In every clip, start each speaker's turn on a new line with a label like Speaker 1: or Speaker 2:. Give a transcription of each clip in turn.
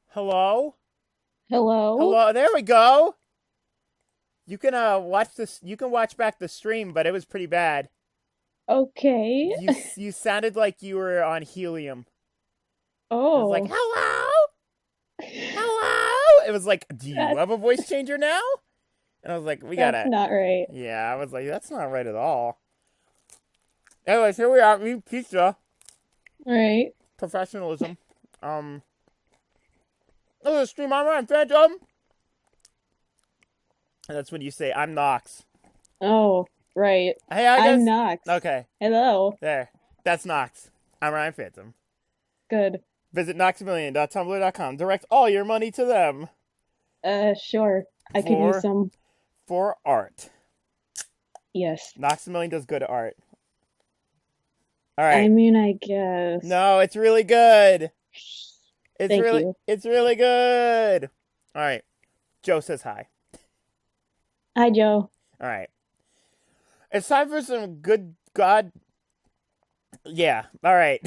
Speaker 1: Hello?
Speaker 2: Hello?
Speaker 1: Hello, there we go. You can watch this. You can watch back the stream, but it was pretty bad.
Speaker 2: Okay.
Speaker 1: You sounded like you were on helium. It was like,
Speaker 2: Oh,
Speaker 1: "Hello? Hello?" It was like, "Do you
Speaker 2: that
Speaker 1: have a voice changer now?" And I was like, "We
Speaker 2: that's
Speaker 1: gotta."
Speaker 2: not right.
Speaker 1: Yeah, I was like, "That's not right at all." Anyways, here we are. Eating pizza.
Speaker 2: Right.
Speaker 1: Professionalism. This is a stream on Ryan Phantom. And that's when you say, "I'm Knox."
Speaker 2: Oh, right.
Speaker 1: Hey, I
Speaker 2: I'm
Speaker 1: guess.
Speaker 2: Nox.
Speaker 1: Okay,
Speaker 2: Hello.
Speaker 1: there. That's Knox. I'm Ryan Phantom.
Speaker 2: Good.
Speaker 1: Visit knoxmillion.tumblr.com. Direct all your money to them
Speaker 2: Sure. I could use
Speaker 1: for
Speaker 2: some.
Speaker 1: art.
Speaker 2: Yes.
Speaker 1: Knoxmillion does good art. All
Speaker 2: I
Speaker 1: right.
Speaker 2: mean, I guess.
Speaker 1: No, it's really good.
Speaker 2: Thank you.
Speaker 1: It's really good. All right. Joe says hi.
Speaker 2: Hi, Joe.
Speaker 1: All right. It's time for some good God. Yeah. All right.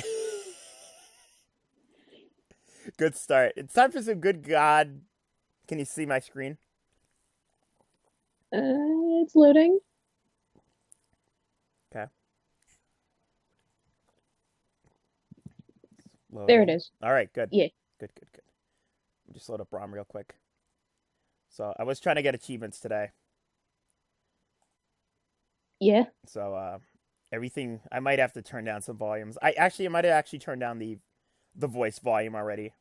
Speaker 1: Good start. It's time for some good God. Can you see my screen?
Speaker 2: It's loading.
Speaker 1: Okay.
Speaker 2: There it
Speaker 1: Loading.
Speaker 2: is.
Speaker 1: All right. Good.
Speaker 2: Yeah.
Speaker 1: Good. Just load up ROM real quick. So I was trying to get achievements today.
Speaker 2: Yeah.
Speaker 1: So everything I might have to turn down some volumes. I might have actually turned down the voice volume already.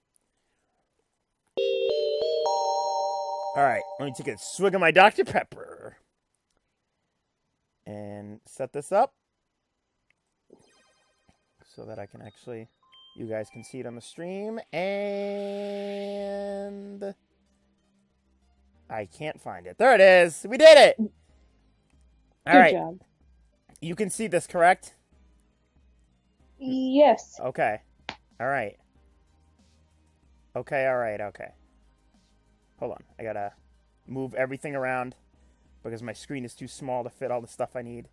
Speaker 1: All right, let me take a swig of my Dr. Pepper and set this up so that I can actually, you guys can see it on the stream, and I can't find it. There it is. We did it. All
Speaker 2: Good
Speaker 1: right.
Speaker 2: job.
Speaker 1: You can see this, correct?
Speaker 2: Yes.
Speaker 1: Okay. All right. Okay, all right, okay. Hold on. I gotta move everything around because my screen is too small to fit all the stuff I need.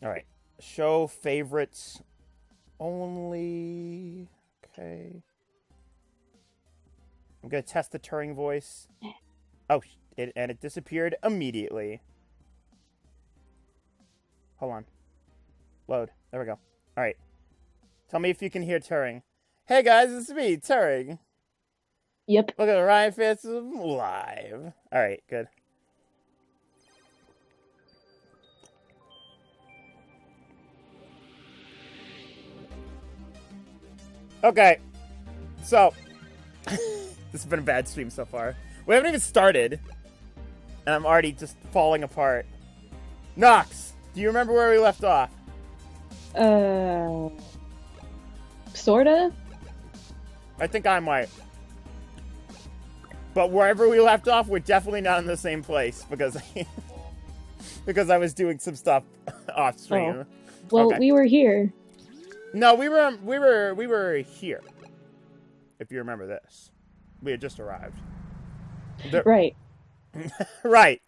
Speaker 1: All right. Show favorites only. Okay. I'm gonna test the Turing voice. Oh, it disappeared immediately. Hold on. Load. There we go. All right. Tell me if you can hear Turing. Hey guys, it's me, Turing.
Speaker 2: Yep.
Speaker 1: Look at Ryan Phantom live. All right, good. Okay, so this has been a bad stream so far. We haven't even started, and I'm already just falling apart. Knox, do you remember where we left off?
Speaker 2: Uh, sorta?
Speaker 1: I think I might. But wherever we left off, we're definitely not in the same place because because I was doing some stuff off stream.
Speaker 2: Oh. Well,
Speaker 1: Okay.
Speaker 2: we were here.
Speaker 1: No, we were here. If you remember this, we had just arrived.
Speaker 2: Right.
Speaker 1: Right.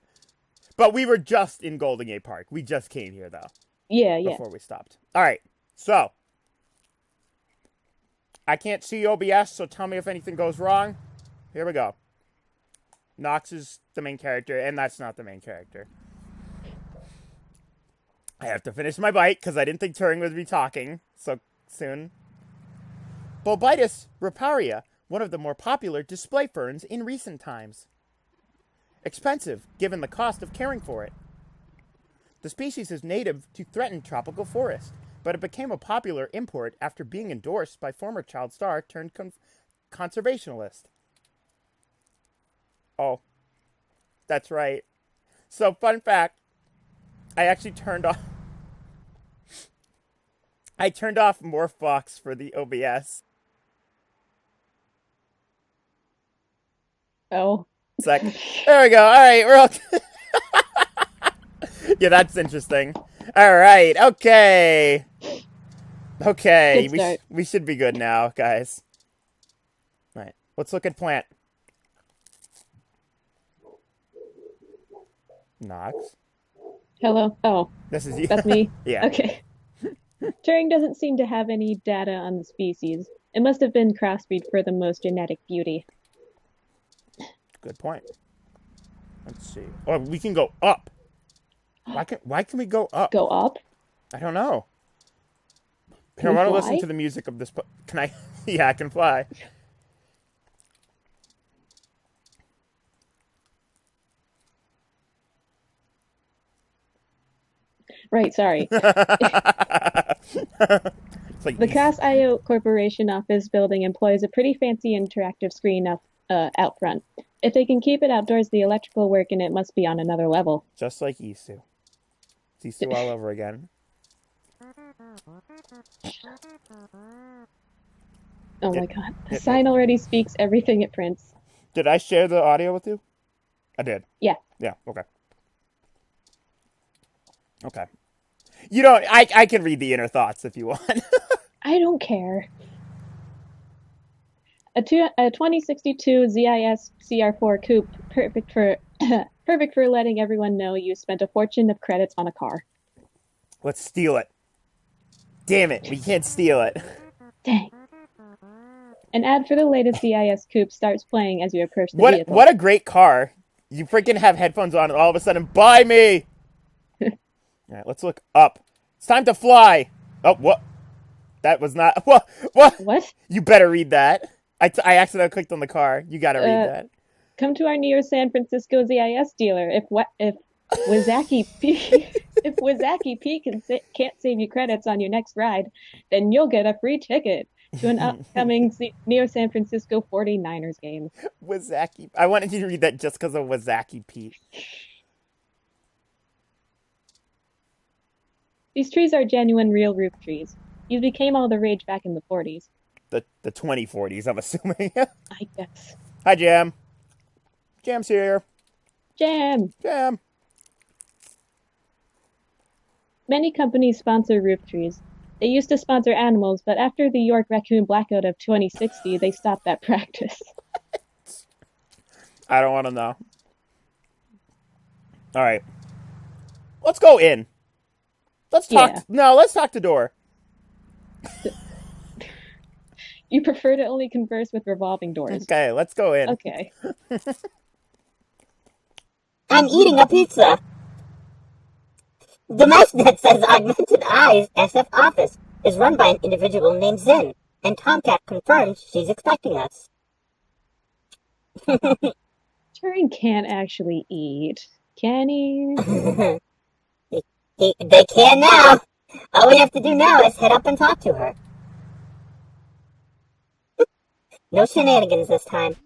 Speaker 1: But we were just in Golden Gate Park. We just came here though.
Speaker 2: Yeah.
Speaker 1: Before we stopped. All right. So I can't see OBS, so tell me if anything goes wrong. Here we go. Nox is the main character, and that's not the main character. I have to finish my bite because I didn't think Turing would be talking so soon. Bulbitis riparia, one of the more popular display ferns in recent times. Expensive, given the cost of caring for it. The species is native to threatened tropical forest, but it became a popular import after being endorsed by former child star turned conservationalist. Oh, that's right. So, fun fact, I actually turned off Morphbox for the OBS.
Speaker 2: Oh.
Speaker 1: Sec. There we go. All right, we're all. Yeah, that's interesting. All right. Okay. Okay.
Speaker 2: Good start.
Speaker 1: We should be good now, guys. All right. Let's look at plant. Knox.
Speaker 2: Hello. Oh,
Speaker 1: This is you.
Speaker 2: that's me.
Speaker 1: Yeah.
Speaker 2: Okay. Turing doesn't seem to have any data on the species. It must have been crossbreed for the most genetic beauty.
Speaker 1: Good point. Let's see. Oh, we can go up. Why can we go up?
Speaker 2: Go up?
Speaker 1: I don't know.
Speaker 2: Can
Speaker 1: I want to
Speaker 2: we
Speaker 1: listen
Speaker 2: fly?
Speaker 1: to the music of this. Can I? Yeah, I can fly.
Speaker 2: Right, sorry.
Speaker 1: It's like
Speaker 2: The Cas.io Corporation office building employs a pretty fancy interactive screen out front. If they can keep it outdoors, the electrical work in it must be on another level.
Speaker 1: just like Isu. It's Isu all over again.
Speaker 2: Oh my god. The sign already speaks everything it prints.
Speaker 1: Did I share the audio with you? I did.
Speaker 2: Yeah.
Speaker 1: Yeah, okay. Okay. You don't... I can read the inner thoughts if you want.
Speaker 2: I don't care. A 2062 ZIS CR4 coupe, perfect for perfect for letting everyone know you spent a fortune of credits on a car.
Speaker 1: Let's steal it. Damn it, we can't steal it.
Speaker 2: Dang. An ad for the latest ZIS coupe starts playing as you approach the vehicle.
Speaker 1: What a great car. You freaking have headphones on and all of a sudden, buy me! Alright, let's look up. It's time to fly! Oh, what? That was not... What?
Speaker 2: What?
Speaker 1: You better read that. I accidentally clicked on the car. You gotta read that.
Speaker 2: Come to our near San Francisco ZIS dealer. If Wazaki P can't save you credits on your next ride, then you'll get a free ticket to an upcoming Neo San Francisco 49ers game.
Speaker 1: Wazaki. I wanted you to read that just because of Wazaki Pete.
Speaker 2: These trees are genuine real roof trees. These became all the rage back in the 40s.
Speaker 1: The 2040s, I'm assuming.
Speaker 2: I guess.
Speaker 1: Hi, Jam. Jam's here.
Speaker 2: Jam!
Speaker 1: Jam.
Speaker 2: Many companies sponsor roof trees. They used to sponsor animals, but after the York raccoon blackout of 2060, they stopped that practice.
Speaker 1: I don't want to know. All right. Let's go in. Let's talk.
Speaker 2: Yeah.
Speaker 1: No, let's talk to Door.
Speaker 2: You prefer to only converse with revolving doors.
Speaker 1: Okay, let's go in.
Speaker 2: Okay.
Speaker 3: I'm eating a pizza. The mouse that says Augmented Eyes SF office is run by an individual named Zen, and Tomcat confirms she's expecting us.
Speaker 2: Turing can't actually eat, can he?
Speaker 3: They can now. All we have to do now is head up and talk to her. No shenanigans this time.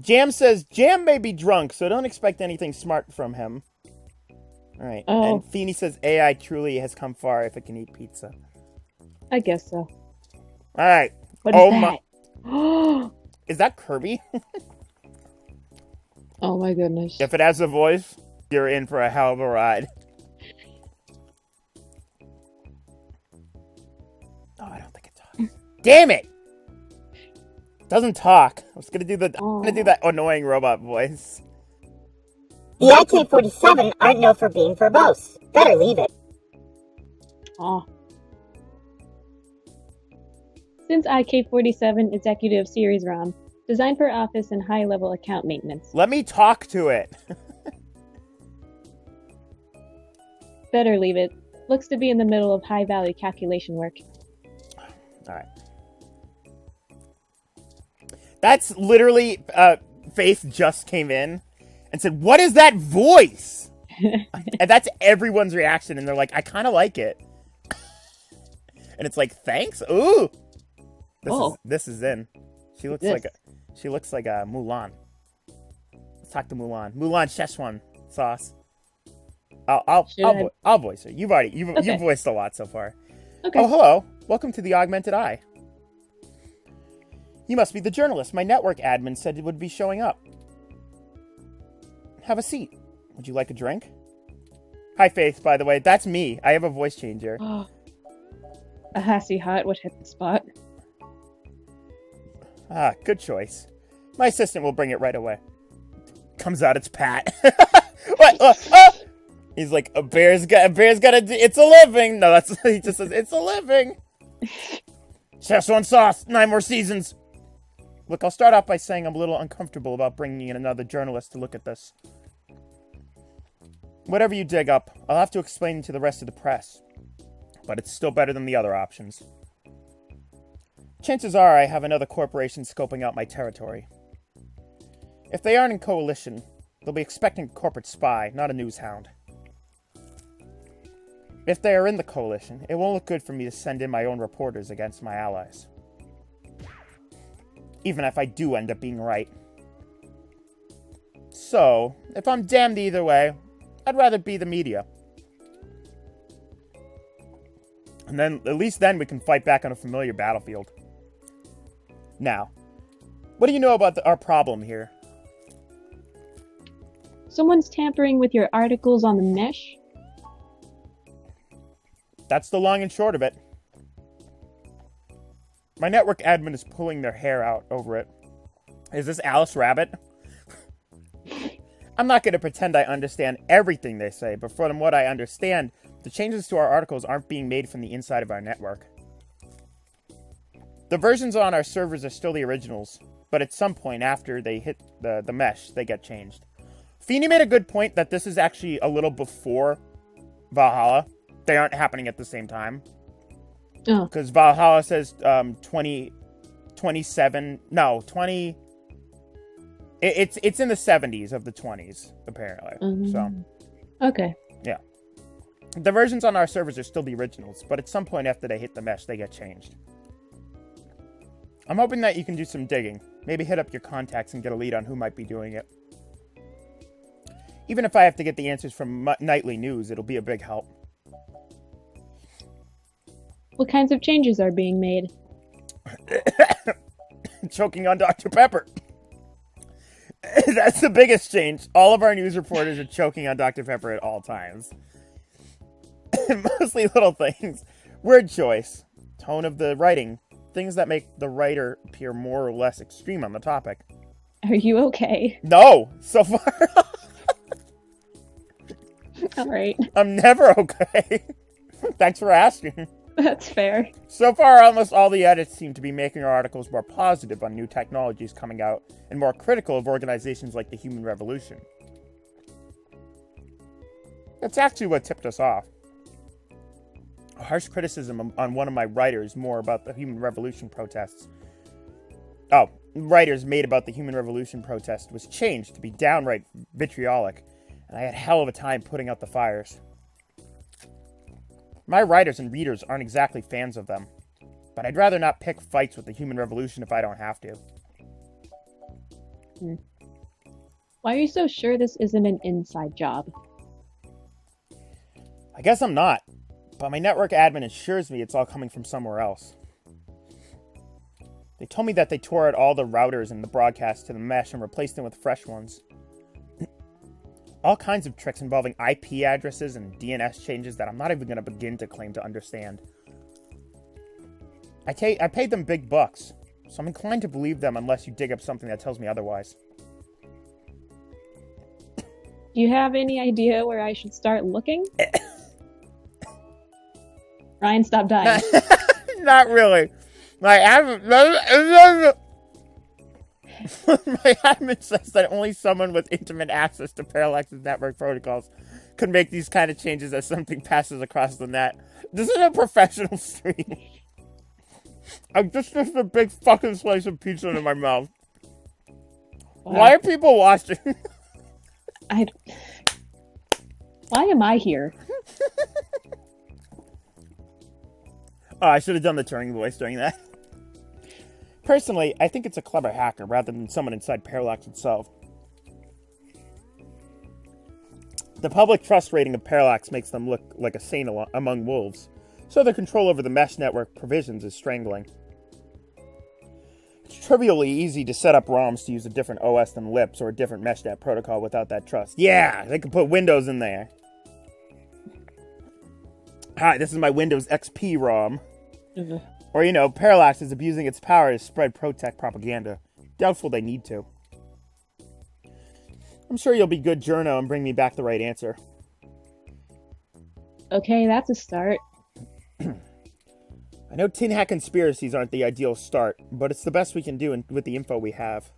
Speaker 1: Jam says Jam may be drunk, so don't expect anything smart from him. All right.
Speaker 2: Oh.
Speaker 1: And Feeny says AI truly has come far if it can eat pizza.
Speaker 2: I guess so.
Speaker 1: All right.
Speaker 2: What is
Speaker 1: Oh
Speaker 2: that?
Speaker 1: my! Is that Kirby?
Speaker 2: Oh my goodness.
Speaker 1: If it has a voice, you're in for a hell of a ride. Oh, I don't think it talks. Damn it! Doesn't talk. I was gonna do that annoying robot voice.
Speaker 3: The IK-47 aren't known for being verbose. Better leave it.
Speaker 2: Aw. Since IK-47 Executive Series ROM, designed for office and high-level account maintenance.
Speaker 1: Let me talk to it.
Speaker 2: Better leave it. Looks to be in the middle of high-value calculation work.
Speaker 1: Alright. That's literally, Faith just came in and said, "What is that voice?" And that's everyone's reaction, and they're like, "I kind of like it." And it's like, "Thanks." Ooh, this is in. She looks like a Mulan. Let's talk to Mulan. Mulan Szechuan sauce. I'll voice her. You've voiced a lot so far.
Speaker 2: Okay.
Speaker 1: Oh, hello. Welcome to the Augmented Eye. You must be the journalist my network admin said it would be showing up. Have a seat. Would you like a drink? Hi, Faith, by the way. That's me. I have a voice changer.
Speaker 2: A Hassy Hot would hit the spot.
Speaker 1: Ah, good choice. My assistant will bring it right away. Comes out, it's Pat. What? He's like, a bear's gotta it's a living. No, he just says, it's a living. Szechuan sauce, 9 more seasons. Look, I'll start off by saying I'm a little uncomfortable about bringing in another journalist to look at this. Whatever you dig up, I'll have to explain to the rest of the press. But it's still better than the other options. Chances are I have another corporation scoping out my territory. If they aren't in coalition, they'll be expecting a corporate spy, not a news hound. If they are in the coalition, it won't look good for me to send in my own reporters against my allies. Even if I do end up being right. So, if I'm damned either way, I'd rather be the media. And then, at least then we can fight back on a familiar battlefield. Now, what do you know about our problem here?
Speaker 2: Someone's tampering with your articles on the mesh?
Speaker 1: That's the long and short of it. My network admin is pulling their hair out over it. Is this Alice Rabbit? I'm not going to pretend I understand everything they say, but from what I understand, the changes to our articles aren't being made from the inside of our network. The versions on our servers are still the originals, but at some point after they hit the mesh, they get changed. Feeney made a good point that this is actually a little before Valhalla. They aren't happening at the same time.
Speaker 2: Oh.
Speaker 1: Because Valhalla says 20... It's in the 70s of the 20s, apparently. So,
Speaker 2: okay.
Speaker 1: Yeah. The versions on our servers are still the originals, but at some point after they hit the mesh, they get changed. I'm hoping that you can do some digging. Maybe hit up your contacts and get a lead on who might be doing it. Even if I have to get the answers from nightly news, it'll be a big help.
Speaker 2: What kinds of changes are being made?
Speaker 1: Choking on Dr. Pepper. That's the biggest change. All of our news reporters are choking on Dr. Pepper at all times. Mostly little things. Word choice. Tone of the writing. Things that make the writer appear more or less extreme on the topic.
Speaker 2: Are you okay?
Speaker 1: No! So far...
Speaker 2: Alright.
Speaker 1: I'm never okay. Thanks for asking.
Speaker 2: That's fair.
Speaker 1: So far, almost all the edits seem to be making our articles more positive on new technologies coming out and more critical of organizations like the Human Revolution. That's actually what tipped us off. A harsh criticism on one of my writers more about the Human Revolution protests. Writers made about the Human Revolution protest was changed to be downright vitriolic, and I had hell of a time putting out the fires. My writers and readers aren't exactly fans of them, but I'd rather not pick fights with the Human Revolution if I don't have to.
Speaker 2: Why are you so sure this isn't an inside job?
Speaker 1: I guess I'm not, but my network admin assures me it's all coming from somewhere else. They told me that they tore out all the routers and the broadcasts to the mesh and replaced them with fresh ones. All kinds of tricks involving IP addresses and DNS changes that I'm not even going to begin to claim to understand. I paid them big bucks, so I'm inclined to believe them unless you dig up something that tells me otherwise.
Speaker 2: Do you have any idea where I should start looking? Ryan, stop dying.
Speaker 1: Not really. My admin says that only someone with intimate access to Parallax's network protocols could make these kind of changes as something passes across the net. This is a professional stream. I just stuffed a big fucking slice of pizza into my mouth. Wow. Why are people watching?
Speaker 2: Why am I here?
Speaker 1: Oh, I should have done the Turing voice during that. Personally, I think it's a clever hacker rather than someone inside Parallax itself. The public trust rating of Parallax makes them look like a saint among wolves, so their control over the mesh network provisions is strangling. It's trivially easy to set up ROMs to use a different OS than LIPS or a different meshnet protocol without that trust. Yeah, they can put Windows in there. Hi, this is my Windows XP ROM. Or, Parallax is abusing its power to spread pro-tech propaganda. Doubtful they need to. I'm sure you'll be good journo and bring me back the right answer.
Speaker 2: Okay, that's a start.
Speaker 1: I know tin hat conspiracies aren't the ideal start, but it's the best we can do with the info we have.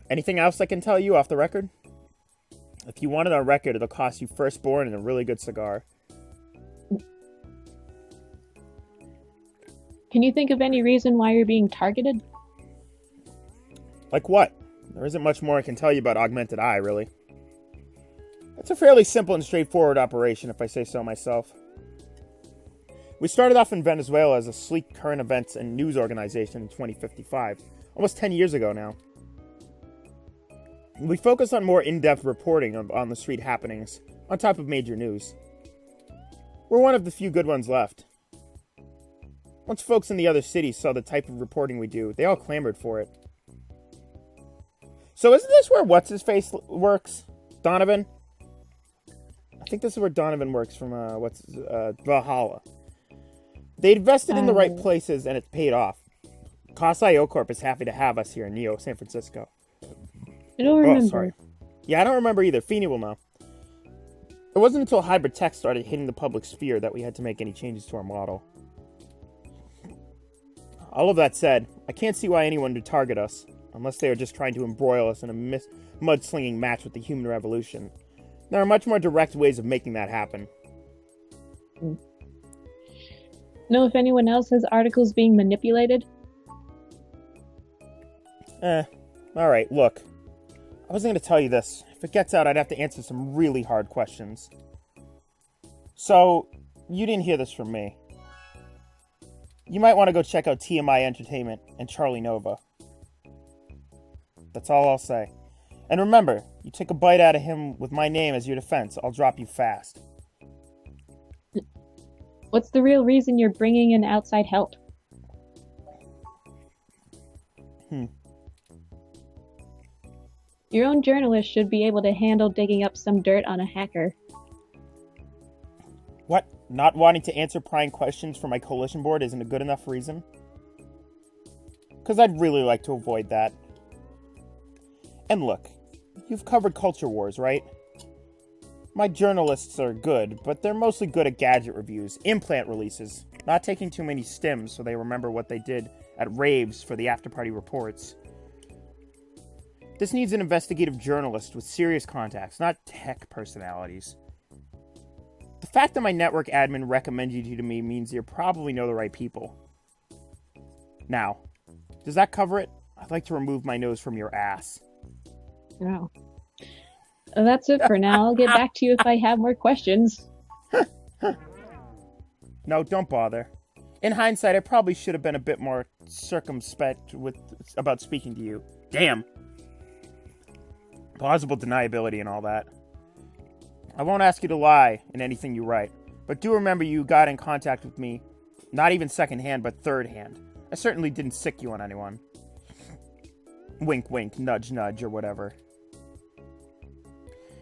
Speaker 1: Anything else I can tell you off the record? If you want it on record, it'll cost you firstborn and a really good cigar.
Speaker 2: Can you think of any reason why you're being targeted?
Speaker 1: Like what? There isn't much more I can tell you about Augmented Eye, really. It's a fairly simple and straightforward operation, if I say so myself. We started off in Venezuela as a sleek current events and news organization in 2055, almost 10 years ago now. We focus on more in-depth reporting on the street happenings, on top of major news. We're one of the few good ones left. Once folks in the other cities saw the type of reporting we do, they all clamored for it. So isn't this where What's-His-Face works? Donovan? I think this is where Donovan works from, Valhalla. They invested in the right places and it's paid off. Kasai Corp is happy to have us here in Neo, San Francisco.
Speaker 2: I don't remember.
Speaker 1: Oh, sorry. Yeah, I don't remember either. Feeny will know. It wasn't until hybrid tech started hitting the public sphere that we had to make any changes to our model. All of that said, I can't see why anyone would target us, unless they are just trying to embroil us in a mudslinging match with the human revolution. There are much more direct ways of making that happen.
Speaker 2: Know if anyone else has articles being manipulated?
Speaker 1: Alright, look. I wasn't going to tell you this. If it gets out, I'd have to answer some really hard questions. So, you didn't hear this from me. You might want to go check out TMI Entertainment and Charlie Nova. That's all I'll say. And remember, you take a bite out of him with my name as your defense, I'll drop you fast.
Speaker 2: What's the real reason you're bringing in outside help? Your own journalist should be able to handle digging up some dirt on a hacker.
Speaker 1: What? Not wanting to answer prying questions from my coalition board isn't a good enough reason? Because I'd really like to avoid that. And look, you've covered culture wars, right? My journalists are good, but they're mostly good at gadget reviews, implant releases, not taking too many stims so they remember what they did at raves for the after-party reports. This needs an investigative journalist with serious contacts, not tech personalities. The fact that my network admin recommended you to me means you probably know the right people. Now, does that cover it? I'd like to remove my nose from your ass.
Speaker 2: Oh. That's it for now. I'll get back to you if I have more questions.
Speaker 1: No, don't bother. In hindsight, I probably should have been a bit more circumspect about speaking to you. Damn. Plausible deniability and all that. I won't ask you to lie in anything you write, but do remember you got in contact with me, not even second-hand, but third-hand. I certainly didn't sick you on anyone. Wink, wink, nudge, nudge, or whatever.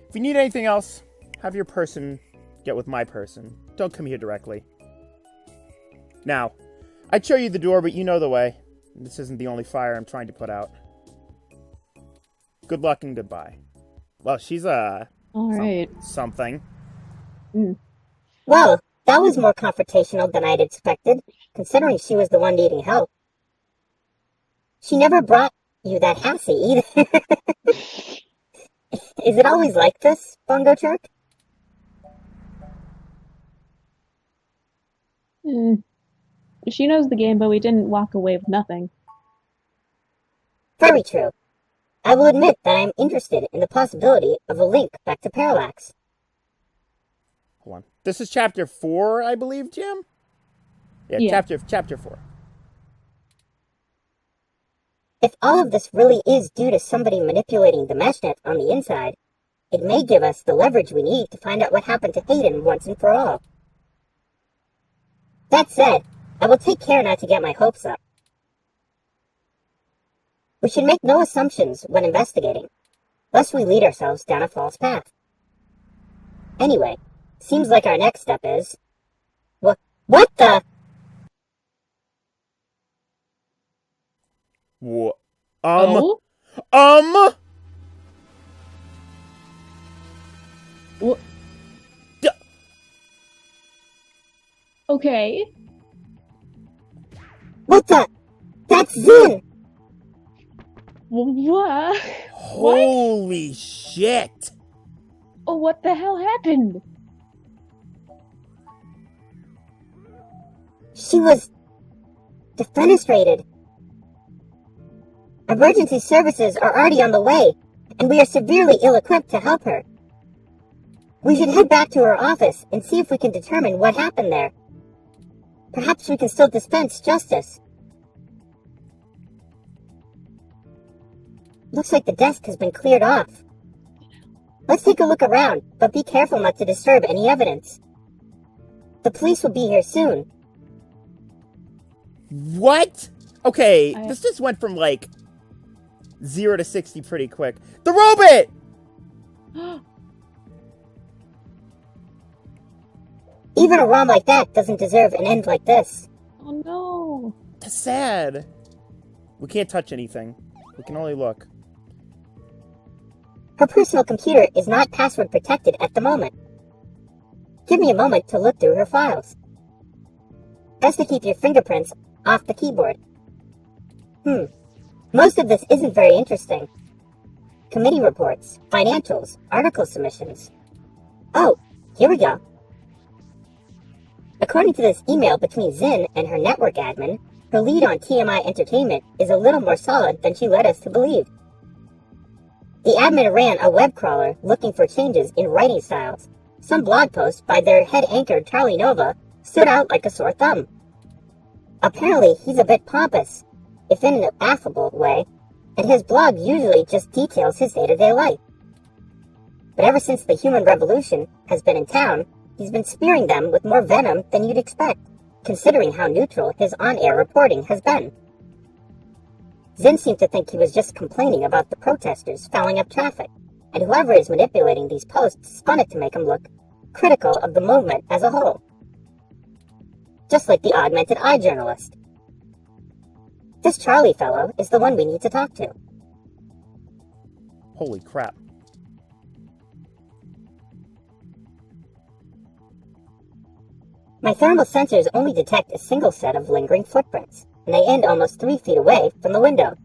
Speaker 1: If you need anything else, have your person get with my person. Don't come here directly. Now, I'd show you the door, but you know the way. This isn't the only fire I'm trying to put out. Good luck and goodbye. Well, she's
Speaker 2: Alright.
Speaker 1: Something.
Speaker 3: Well, that was more confrontational than I'd expected, considering she was the one needing help. She never brought you that Hassie either. Is it always like this, Bongo Jerk?
Speaker 2: She knows the game, but we didn't walk away with nothing.
Speaker 3: Very true. I will admit that I am interested in the possibility of a link back to Parallax.
Speaker 1: Hold on. This is chapter 4, I believe, Jim? Yeah. Chapter 4.
Speaker 3: If all of this really is due to somebody manipulating the mesh net on the inside, it may give us the leverage we need to find out what happened to Hayden once and for all. That said, I will take care not to get my hopes up. We should make no assumptions when investigating, lest we lead ourselves down a false path. Anyway, seems like our next step is... What the...
Speaker 1: What?
Speaker 2: Okay.
Speaker 3: What the? That's Zin!
Speaker 2: What?
Speaker 1: Holy shit!
Speaker 2: Oh, what the hell happened?
Speaker 3: She was defenestrated. Emergency services are already on the way, and we are severely ill-equipped to help her. We should head back to her office and see if we can determine what happened there. Perhaps we can still dispense justice. Looks like the desk has been cleared off. Let's take a look around, but be careful not to disturb any evidence. The police will be here soon.
Speaker 1: What? Okay, this just went from, like, 0 to 60 pretty quick. The robot!
Speaker 3: Even a ROM like that doesn't deserve an end like this.
Speaker 2: Oh no.
Speaker 1: That's sad. We can't touch anything. We can only look.
Speaker 3: Her personal computer is not password protected at the moment. Give me a moment to look through her files. Best to keep your fingerprints off the keyboard. Most of this isn't very interesting. Committee reports, financials, article submissions. Oh, here we go. According to this email between Zin and her network admin, her lead on TMI Entertainment is a little more solid than she led us to believe. The admin ran a web crawler looking for changes in writing styles. Some blog posts by their head anchor Charlie Nova stood out like a sore thumb. Apparently, he's a bit pompous, if in an affable way, and his blog usually just details his day-to-day life. But ever since the Human Revolution has been in town, he's been spearing them with more venom than you'd expect, considering how neutral his on-air reporting has been. Zin seemed to think he was just complaining about the protesters fouling up traffic, and whoever is manipulating these posts spun it to make him look critical of the movement as a whole. Just like the augmented eye journalist. This Charlie fellow is the one we need to talk to.
Speaker 1: Holy crap.
Speaker 3: My thermal sensors only detect a single set of lingering footprints, and they end almost 3 feet away from the window.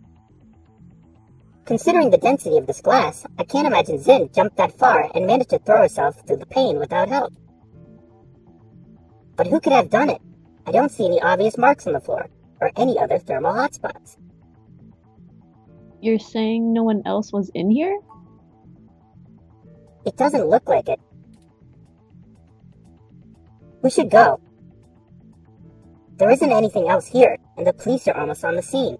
Speaker 3: Considering the density of this glass, I can't imagine Zin jumped that far and managed to throw herself through the pane without help. But who could have done it? I don't see any obvious marks on the floor, or any other thermal hotspots.
Speaker 2: You're saying no one else was in here?
Speaker 3: It doesn't look like it. We should go. There isn't anything else here, and the police are almost on the scene.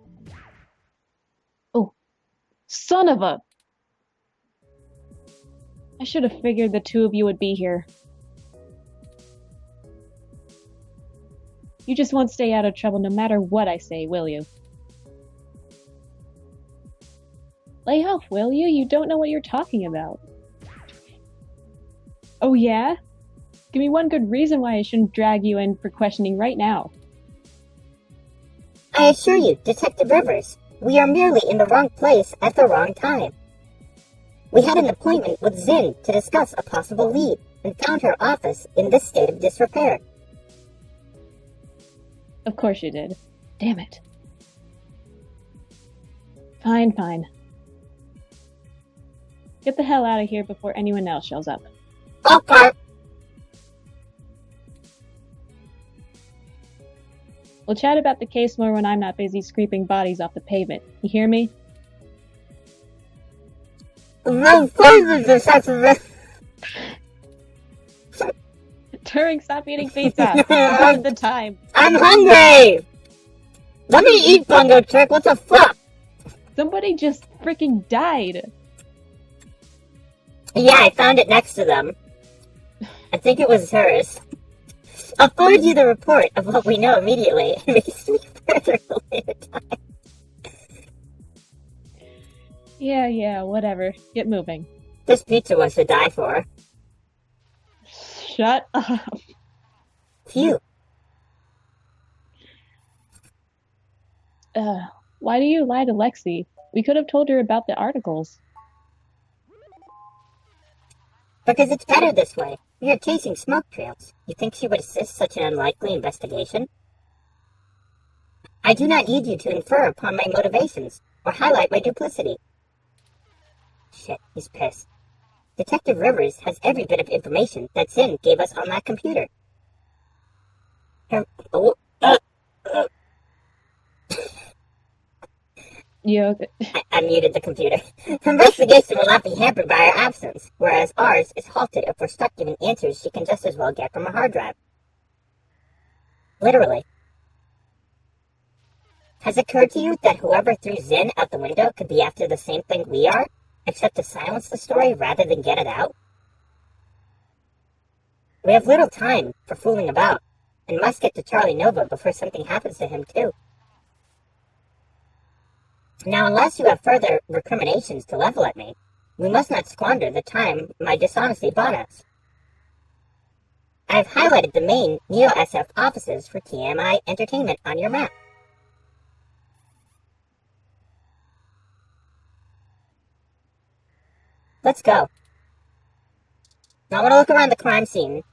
Speaker 2: Oh, son of a... I should have figured the two of you would be here. You just won't stay out of trouble no matter what I say, will you? Lay off, will you? You don't know what you're talking about. Oh yeah? Give me one good reason why I shouldn't drag you in for questioning right now.
Speaker 3: I assure you, Detective Rivers, we are merely in the wrong place at the wrong time. We had an appointment with Zin to discuss a possible lead, and found her office in this state of disrepair.
Speaker 2: Of course you did. Damn it. Fine, fine. Get the hell out of here before anyone else shows up.
Speaker 3: Okay.
Speaker 2: We'll chat about the case more when I'm not busy scraping bodies off the pavement. You hear me? Turing, stop eating pizza. Now's the time.
Speaker 3: I'm hungry! Let me eat, Bungo Trick, what the fuck?
Speaker 2: Somebody just freaking died.
Speaker 3: Yeah, I found it next to them. I think it was hers. I'll forward you the report of what we know immediately, and we can speak further at a later time.
Speaker 2: Yeah, whatever. Get moving.
Speaker 3: This pizza was to die for.
Speaker 2: Shut up.
Speaker 3: Phew.
Speaker 2: Why do you lie to Lexi? We could have told her about the articles.
Speaker 3: Because it's better this way. We are chasing smoke trails. You think she would assist such an unlikely investigation? I do not need you to infer upon my motivations, or highlight my duplicity. Shit, he's pissed. Detective Rivers has every bit of information that Zinn gave us on that computer. I muted the computer. Her investigation will not be hampered by our absence, whereas ours is halted if we're stuck giving answers she can just as well get from a hard drive. Literally. Has it occurred to you that whoever threw Zinn out the window could be after the same thing we are, except to silence the story rather than get it out? We have little time for fooling about, and must get to Charlie Nova before something happens to him too. Now, unless you have further recriminations to level at me, we must not squander the time my dishonesty bought us. I have highlighted the main Neo-SF offices for TMI Entertainment on your map. Let's go. Now I want to look around the crime scene.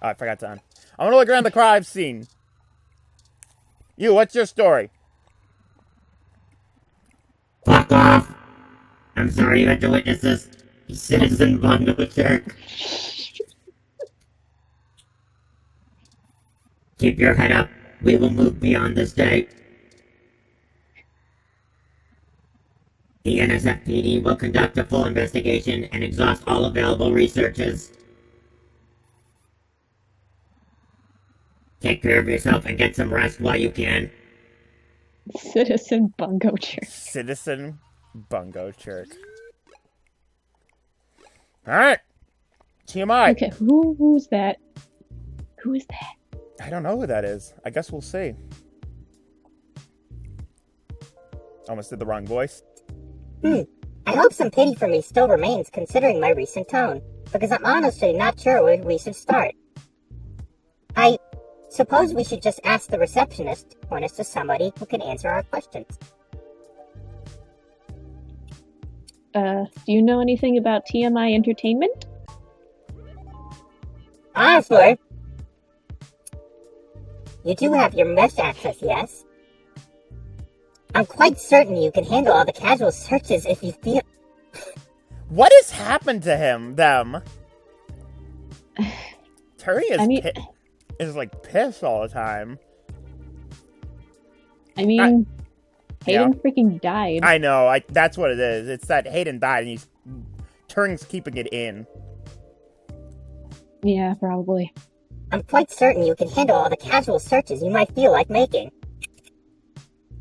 Speaker 1: Oh, I forgot to. I want to look around the crime scene. You, what's your story?
Speaker 4: Fuck off! I'm sorry you had to witness this, you citizen bundle of jerk. Keep your head up. We will move beyond this day. The NSFPD will conduct a full investigation and exhaust all available researches. Take care of yourself and get some rest while you can.
Speaker 2: Citizen Bungo Jerk.
Speaker 1: Citizen Bungo Jerk. Alright. TMI.
Speaker 2: Okay, who's that? Who is that?
Speaker 1: I don't know who that is. I guess we'll see. Almost did the wrong voice.
Speaker 3: I hope some pity for me still remains considering my recent tone, because I'm honestly not sure where we should start. I suppose we should just ask the receptionist to point us to somebody who can answer our questions.
Speaker 2: Do you know anything about TMI Entertainment?
Speaker 3: Honestly, you do have your mesh access, yes? I'm quite certain you can handle all the casual searches if you feel...
Speaker 1: What has happened to them? Terry is like pissed all the time.
Speaker 2: I mean, Hayden freaking died.
Speaker 1: I know. That's what it is. It's that Hayden died and Turing's keeping it in.
Speaker 2: Yeah, probably.
Speaker 3: I'm quite certain you can handle all the casual searches you might feel like making.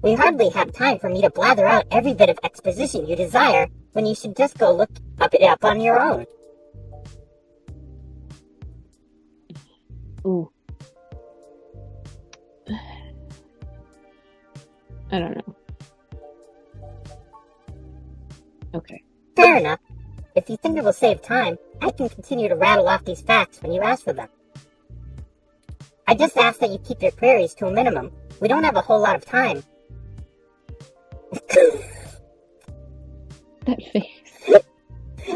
Speaker 3: We hardly have time for me to blather out every bit of exposition you desire when you should just go look it up on your own.
Speaker 2: Ooh. I don't know. Okay.
Speaker 3: Fair enough. If you think it will save time, I can continue to rattle off these facts when you ask for them. I just ask that you keep your queries to a minimum. We don't have a whole lot of time.
Speaker 2: That face.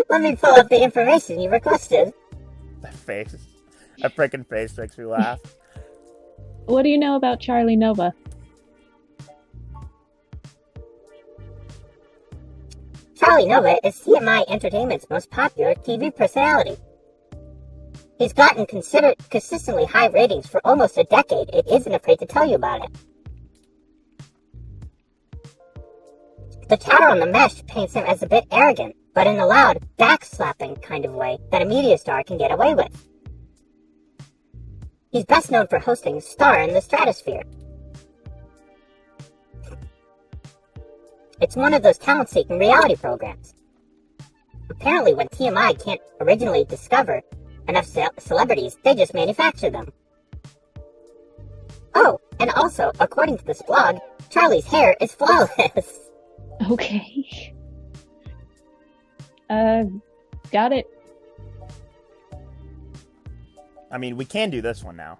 Speaker 3: Let me pull up the information you requested.
Speaker 1: That face. That freaking face makes me laugh.
Speaker 2: What do you know about Charlie Nova?
Speaker 3: Charlie Nova is TMI Entertainment's most popular TV personality. He's gotten consistently high ratings for almost a decade. It isn't afraid to tell you about it. The chatter on the mesh paints him as a bit arrogant, but in a loud, backslapping kind of way that a media star can get away with. He's best known for hosting Star in the Stratosphere. It's one of those talent-seeking reality programs. Apparently, when TMI can't originally discover enough celebrities, they just manufacture them. Oh, and also, according to this blog, Charlie's hair is flawless.
Speaker 2: Okay. Got it.
Speaker 1: I mean, we can do this one now.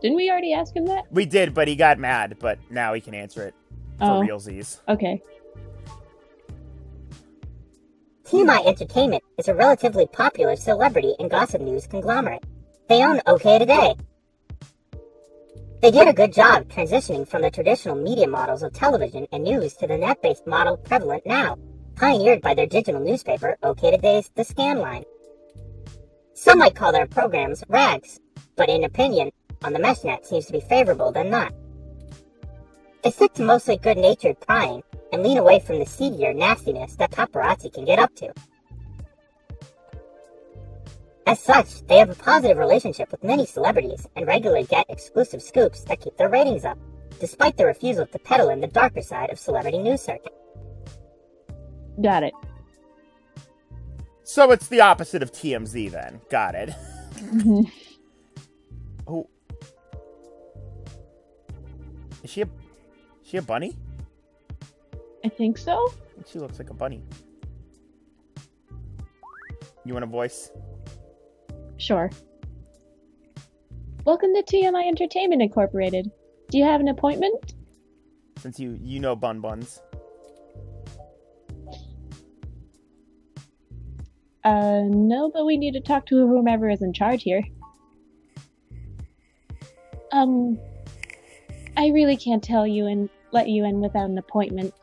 Speaker 2: Didn't we already ask him that?
Speaker 1: We did, but he got mad, but now he can answer it for realsies.
Speaker 2: Okay.
Speaker 3: TMI Entertainment is a relatively popular celebrity and gossip news conglomerate. They own OK Today. They did a good job transitioning from the traditional media models of television and news to the net-based model prevalent now, pioneered by their digital newspaper, OK Today's The Scan Line. Some might call their programs rags, but in opinion, on the meshnet seems to be favorable than not. They stick to mostly good-natured prying and lean away from the seedier nastiness that paparazzi can get up to. As such, they have a positive relationship with many celebrities and regularly get exclusive scoops that keep their ratings up, despite their refusal to peddle in the darker side of celebrity news circuit.
Speaker 2: Got it.
Speaker 1: So it's the opposite of TMZ then. Got it. Oh. Is she a bunny?
Speaker 2: I think so.
Speaker 1: She looks like a bunny. You want a voice?
Speaker 2: Sure. Welcome to TMI Entertainment Incorporated. Do you have an appointment?
Speaker 1: Since you know Bun Buns.
Speaker 2: No, but we need to talk to whomever is in charge here. I really can't tell you and let you in without an appointment.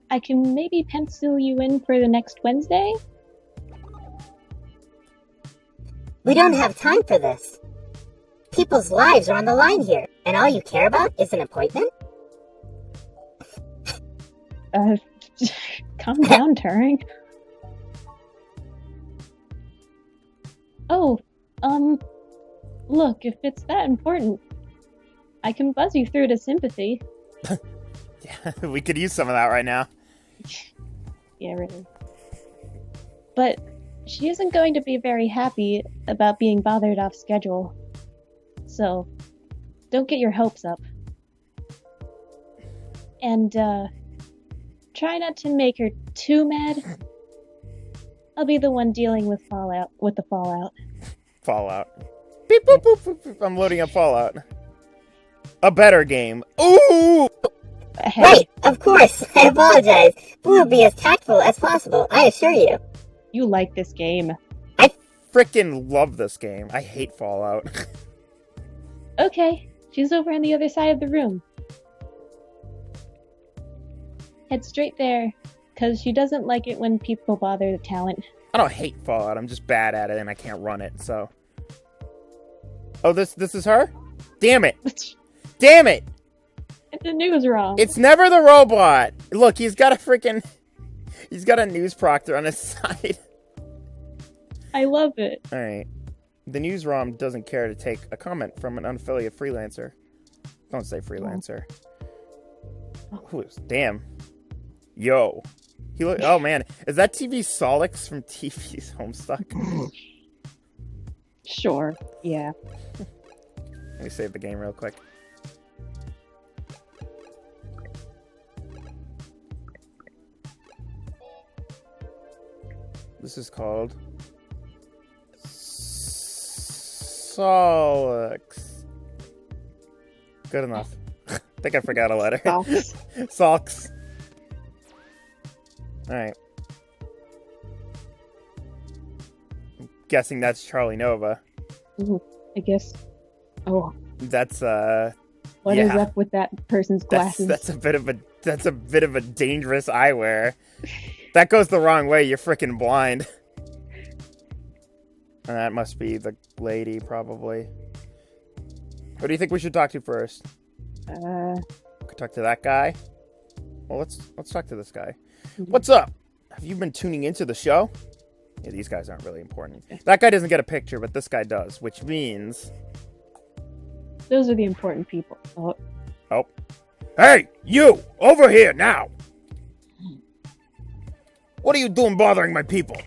Speaker 2: I can maybe pencil you in for the next Wednesday?
Speaker 3: We don't have time for this. People's lives are on the line here, and all you care about is an appointment?
Speaker 2: Calm down, Turing. Oh, look, if it's that important, I can buzz you through to sympathy.
Speaker 1: Yeah, we could use some of that right now.
Speaker 2: Yeah, really. But she isn't going to be very happy about being bothered off schedule. So, don't get your hopes up. And, try not to make her too mad. I'll be the one dealing with the fallout.
Speaker 1: Fallout. Beep, boop, boop, boop, boop. I'm loading up Fallout. A better game. Ooh!
Speaker 2: Hey,
Speaker 3: Right, of course. I apologize. We will be as tactful as possible, I assure you.
Speaker 2: you like this game.
Speaker 1: Frickin' love this game. I hate Fallout.
Speaker 2: Okay, she's over on the other side of the room. Head straight there, because she doesn't like it when people bother the talent.
Speaker 1: I don't hate Fallout. I'm just bad at it and I can't run it, so. Oh, this is her? Damn it. Damn it.
Speaker 2: The news wrong.
Speaker 1: It's never the robot. Look, he's got a news proctor on his side.
Speaker 2: I love it.
Speaker 1: Alright. The news ROM doesn't care to take a comment from an unaffiliated freelancer. Don't say freelancer. Who is? Damn. Yo. Oh man. Is that TV Solix from TV's Homestuck?
Speaker 2: Sure, yeah.
Speaker 1: Let me save the game real quick. This is called Solix. Good enough. I think I forgot a letter.
Speaker 2: Solix.
Speaker 1: Solix. Alright. I'm guessing that's Charlie Nova.
Speaker 2: I guess. Oh,
Speaker 1: That's
Speaker 2: what is
Speaker 1: yeah.
Speaker 2: up with that person's glasses?
Speaker 1: That's a bit of a dangerous eyewear. That goes the wrong way, you're freaking blind. That must be the lady, probably. Who do you think we should talk to first? Could talk to that guy? Well, let's talk to this guy. What's up? Have you been tuning into the show? Yeah, these guys aren't really important. That guy doesn't get a picture, but this guy does, which means...
Speaker 2: Those are the important people.
Speaker 1: Oh. Hey, you! Over here, now! What are you doing bothering my people?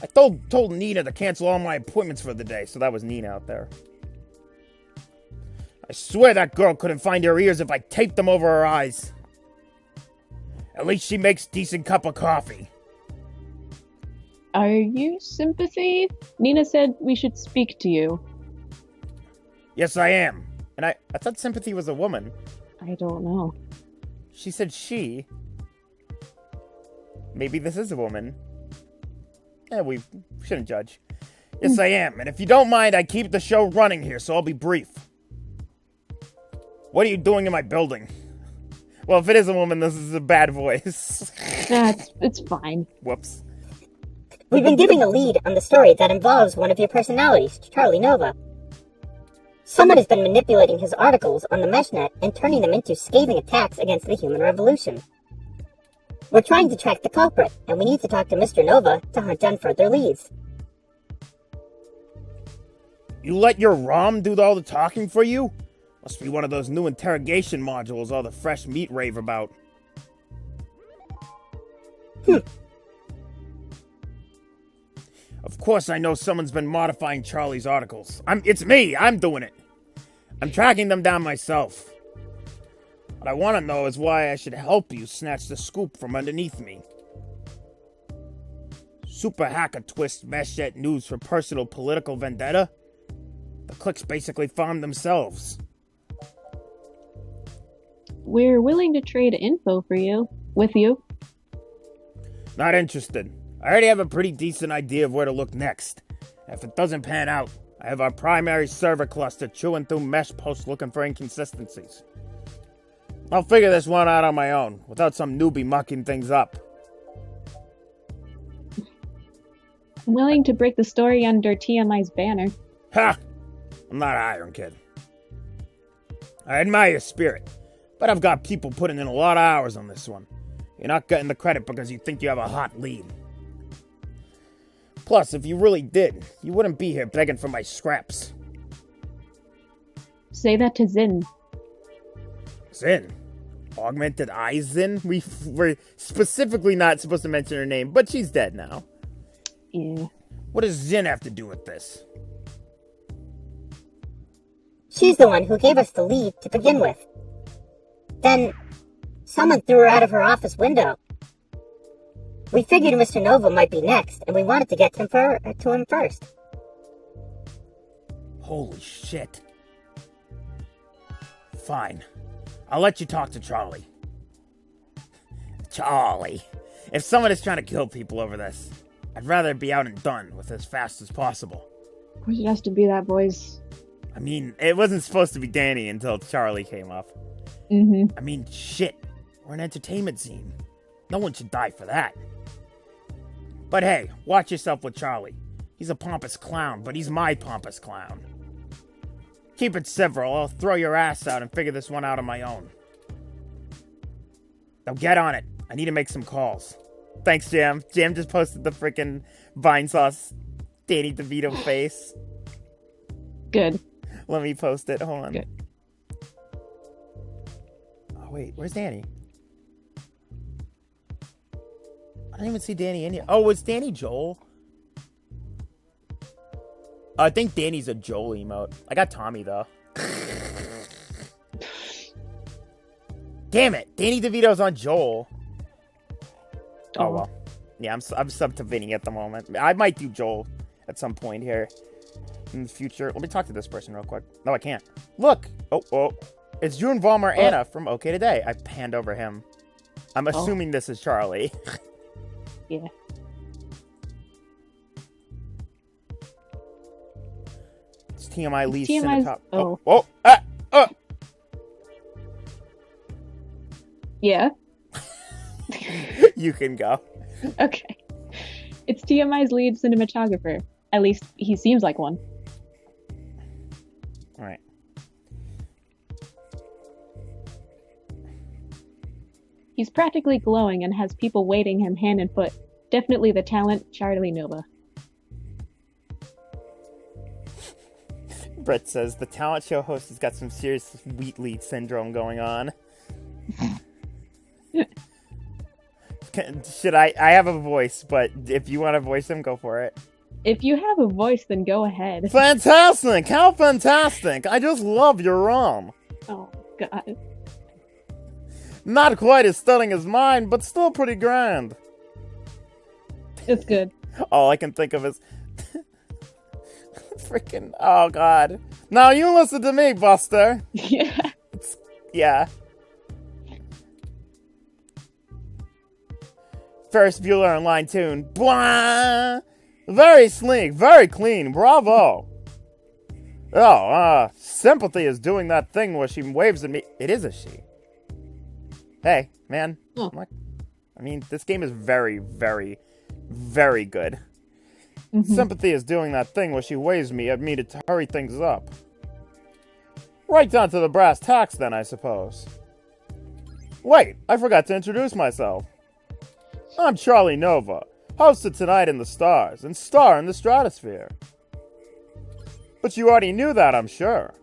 Speaker 1: I told Nina to cancel all my appointments for the day, so that was Nina out there. I swear that girl couldn't find her ears if I taped them over her eyes. At least she makes decent cup of coffee.
Speaker 2: Are you Sympathy? Nina said we should speak to you.
Speaker 1: Yes, I am. And I thought Sympathy was a woman.
Speaker 2: I don't know.
Speaker 1: She said she. Maybe this is a woman. We shouldn't judge. Yes, I am. And if you don't mind, I keep the show running here, so I'll be brief. What are you doing in my building? Well, if it is a woman, this is a bad voice.
Speaker 2: Nah, it's fine.
Speaker 1: Whoops.
Speaker 3: We've been giving a lead on the story that involves one of your personalities, Charlie Nova. Someone has been manipulating his articles on the meshnet and turning them into scathing attacks against the human revolution. We're trying to track the culprit, and we need to talk to Mr. Nova to hunt down further leads.
Speaker 1: You let your ROM do all the talking for you? Must be one of those new interrogation modules all the fresh meat rave about. Of course I know someone's been modifying Charlie's articles. It's me! I'm doing it! I'm tracking them down myself. What I want to know is why I should help you snatch the scoop from underneath me. Super hacker twist meshnet news for personal political vendetta? The clicks basically farm themselves.
Speaker 2: We're willing to trade info with you.
Speaker 1: Not interested. I already have a pretty decent idea of where to look next. If it doesn't pan out, I have our primary server cluster chewing through mesh posts looking for inconsistencies. I'll figure this one out on my own, without some newbie mucking things up.
Speaker 2: I'm willing to break the story under TMI's banner.
Speaker 1: Ha! I'm not an Iron Kid. I admire your spirit, but I've got people putting in a lot of hours on this one. You're not getting the credit because you think you have a hot lead. Plus, if you really did, you wouldn't be here begging for my scraps.
Speaker 2: Say that to Zin.
Speaker 1: Zin? Augmented Eye Zin? We're specifically not supposed to mention her name, but she's dead now.
Speaker 2: Yeah.
Speaker 1: What does Zin have to do with this?
Speaker 3: She's the one who gave us the lead to begin with. Then, someone threw her out of her office window. We figured Mr. Nova might be next, and we wanted to get to him first.
Speaker 1: Holy shit. Fine. I'll let you talk to Charlie. Charlie. If someone is trying to kill people over this, I'd rather be out and done with as fast as possible.
Speaker 2: Of course it has to be that voice.
Speaker 1: I mean, it wasn't supposed to be Danny until Charlie came up.
Speaker 2: Mm-hmm.
Speaker 1: I mean, shit. We're an entertainment scene. No one should die for that. But hey, watch yourself with Charlie. He's a pompous clown, but he's my pompous clown. Keep it civil, I'll throw your ass out and figure this one out on my own. Now get on it. I need to make some calls. Thanks, Jam. Jam just posted the frickin' Vine Sauce Danny DeVito face.
Speaker 2: Good.
Speaker 1: Let me post it. Hold on.
Speaker 2: Good.
Speaker 1: Oh, wait. Where's Danny? I don't even see Danny in here. Oh, it's Danny Joel? I think Danny's a Joel emote. I got Tommy, though. Damn it. Danny DeVito's on Joel. Oh, well. Yeah, I'm sub to Vinny at the moment. I might do Joel at some point here in the future. Let me talk to this person real quick. No, I can't. Look. Oh. It's June Vollmer Anna from OK Today. I panned over him. I'm assuming this is Charlie.
Speaker 2: Yeah.
Speaker 1: It's TMI Lee
Speaker 2: TMI's
Speaker 1: Cinetop.
Speaker 2: Yeah.
Speaker 1: You can go.
Speaker 2: Okay. It's TMI's lead cinematographer. At least he seems like one.
Speaker 1: All right.
Speaker 2: He's practically glowing and has people waiting him hand and foot. Definitely the talent, Charlie Nova.
Speaker 1: Brett says the talent show host has got some serious wheat lead syndrome going on. Should I have a voice, but if you want to voice him, go for it.
Speaker 2: If you have a voice, then go ahead.
Speaker 1: Fantastic! How fantastic! I just love your ROM.
Speaker 2: Oh, God.
Speaker 1: Not quite as stunning as mine, but still pretty grand.
Speaker 2: It's good.
Speaker 1: All I can think of is... freaking... Oh, God. Now you listen to me, Buster.
Speaker 2: Yeah.
Speaker 1: Yeah. Ferris Bueller on line tune. Blah! Very sleek, very clean, bravo. Oh, Sympathy is doing that thing where she waves at me. It is a she. Hey, man.
Speaker 2: Oh.
Speaker 1: What? I mean, this game is very, very, very good.
Speaker 2: Mm-hmm.
Speaker 1: Sympathy is doing that thing where she waves at me to hurry things up. Right down to the brass tacks, then, I suppose. Wait, I forgot to introduce myself. I'm Charlie Nova, host of Tonight in the Stars and star in the Stratosphere. But you already knew that, I'm sure.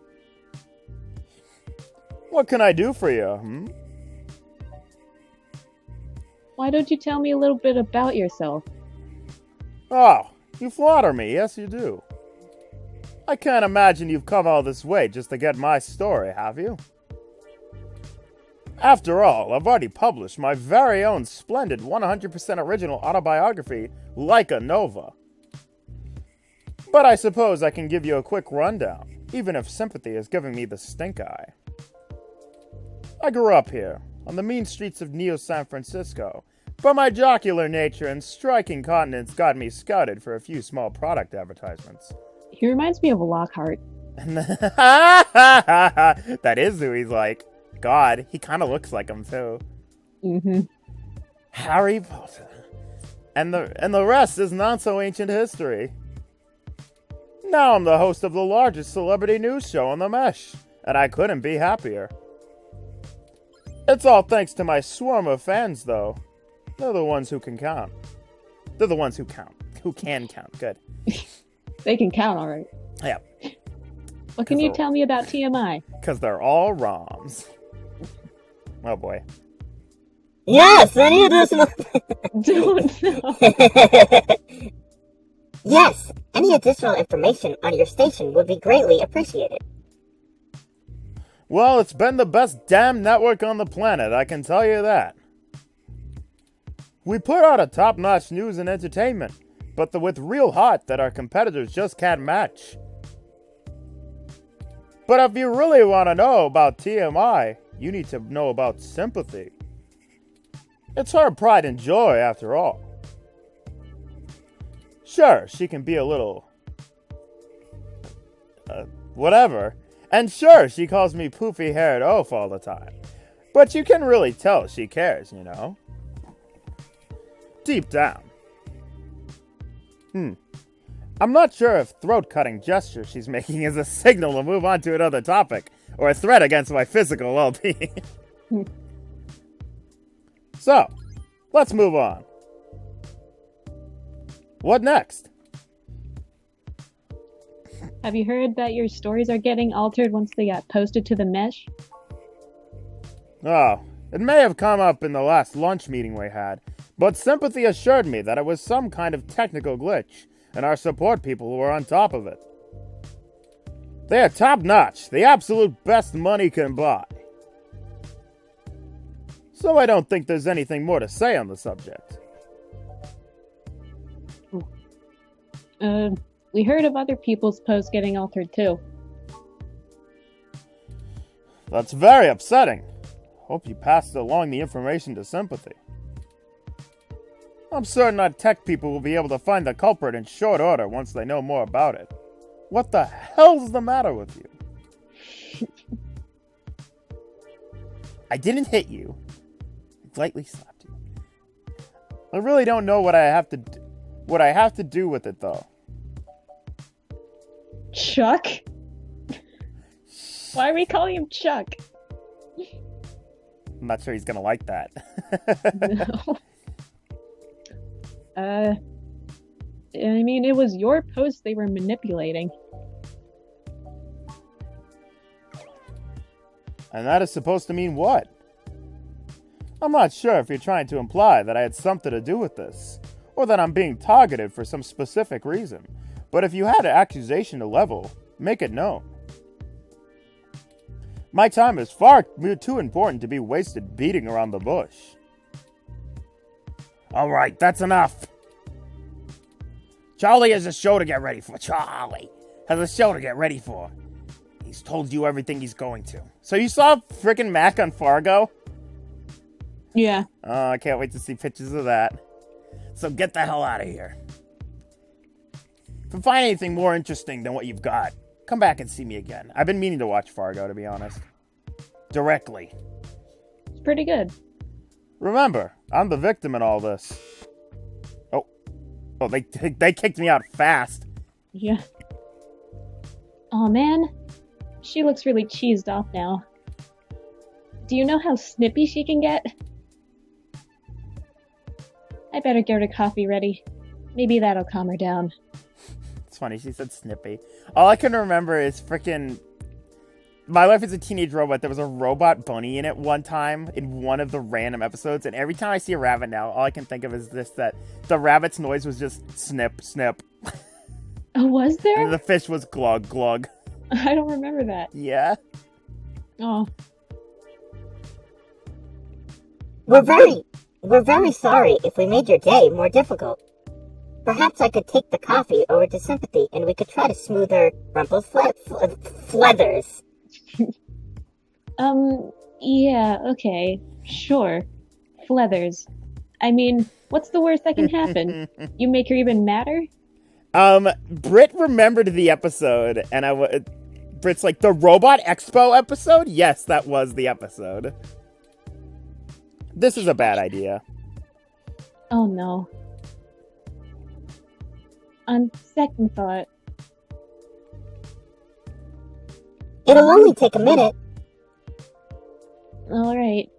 Speaker 1: What can I do for you,
Speaker 2: Why don't you tell me a little bit about yourself?
Speaker 1: Oh, you flatter me, yes you do. I can't imagine you've come all this way just to get my story, have you? After all, I've already published my very own splendid 100% original autobiography, Like a Nova. But I suppose I can give you a quick rundown, even if Sympathy is giving me the stink eye. I grew up here, on the mean streets of Neo-San Francisco, but my jocular nature and striking continence got me scouted for a few small product advertisements.
Speaker 2: He reminds me of Lockhart.
Speaker 1: That is who he's like. God, he kind of looks like him too.
Speaker 2: Mm-hmm.
Speaker 1: Harry Potter. And the rest is not so ancient history. Now I'm the host of the largest celebrity news show on the Mesh, and I couldn't be happier. It's all thanks to my swarm of fans, though. They're the ones who can count. They're the ones who count. Who can count. Good.
Speaker 2: They can count, all right.
Speaker 1: Yeah.
Speaker 2: What can you tell me about TMI?
Speaker 1: Because they're all ROMs. Oh boy.
Speaker 3: Yes, any additional...
Speaker 2: Don't know.
Speaker 3: Yes, any additional information on your station would be greatly appreciated.
Speaker 1: Well, it's been the best damn network on the planet, I can tell you that. We put out a top-notch news and entertainment, but with real hot that our competitors just can't match. But if you really want to know about TMI, you need to know about Sympathy. It's her pride and joy, after all. Sure, she can be a little... whatever. And sure, she calls me poofy-haired oaf all the time. But you can really tell she cares, you know? Deep down. I'm not sure if throat-cutting gesture she's making is a signal to move on to another topic, or a threat against my physical well-being. So, let's move on. What next?
Speaker 2: Have you heard that your stories are getting altered once they got posted to the Mesh?
Speaker 1: Oh, it may have come up in the last lunch meeting we had, but Sympathy assured me that it was some kind of technical glitch, and our support people were on top of it. They are top-notch, the absolute best money can buy. So I don't think there's anything more to say on the subject.
Speaker 2: We heard of other people's posts getting altered too.
Speaker 1: That's very upsetting. Hope you passed along the information to Sympathy. I'm certain our tech people will be able to find the culprit in short order once they know more about it. What the hell's the matter with you? I didn't hit you. I lightly slapped you. I really don't know what I have to do with it, though.
Speaker 2: Chuck? Why are we calling him Chuck?
Speaker 1: I'm not sure he's gonna like that.
Speaker 2: No. I mean, it was your post they were manipulating.
Speaker 1: And that is supposed to mean what? I'm not sure if you're trying to imply that I had something to do with this, or that I'm being targeted for some specific reason. But if you had an accusation to level, make it known. My time is far too important to be wasted beating around the bush. Alright, that's enough. Charlie has a show to get ready for. He's told you everything he's going to. So you saw frickin' Mac on Fargo?
Speaker 2: Yeah.
Speaker 1: Oh, I can't wait to see pictures of that. So get the hell out of here. If you find anything more interesting than what you've got, come back and see me again. I've been meaning to watch Fargo, to be honest. Directly.
Speaker 2: It's pretty good.
Speaker 1: Remember, I'm the victim in all this. Oh, they kicked me out fast.
Speaker 2: Yeah. Oh man, she looks really cheesed off now. Do you know how snippy she can get? I better get her coffee ready. Maybe that'll calm her down.
Speaker 1: It's funny, she said snippy. All I can remember is frickin' My Life as a Teenage Robot. There was a robot bunny in it one time in one of the random episodes, and every time I see a rabbit now, all I can think of is that the rabbit's noise was just snip, snip.
Speaker 2: Oh, was there?
Speaker 1: And the fish was glug, glug.
Speaker 2: I don't remember that.
Speaker 1: Yeah?
Speaker 2: Oh.
Speaker 3: We're very sorry if we made your day more difficult. Perhaps I could take the coffee over to Sympathy and we could try to smooth her rumpled feathers.
Speaker 2: Yeah, okay. Sure. Fleathers. I mean, what's the worst that can happen? You make her even madder?
Speaker 1: Britt remembered the episode, and Britt's like, the Robot Expo episode? Yes, that was the episode. This is a bad idea.
Speaker 2: Oh no. On second thought,
Speaker 3: It'll only take a minute.
Speaker 2: alright.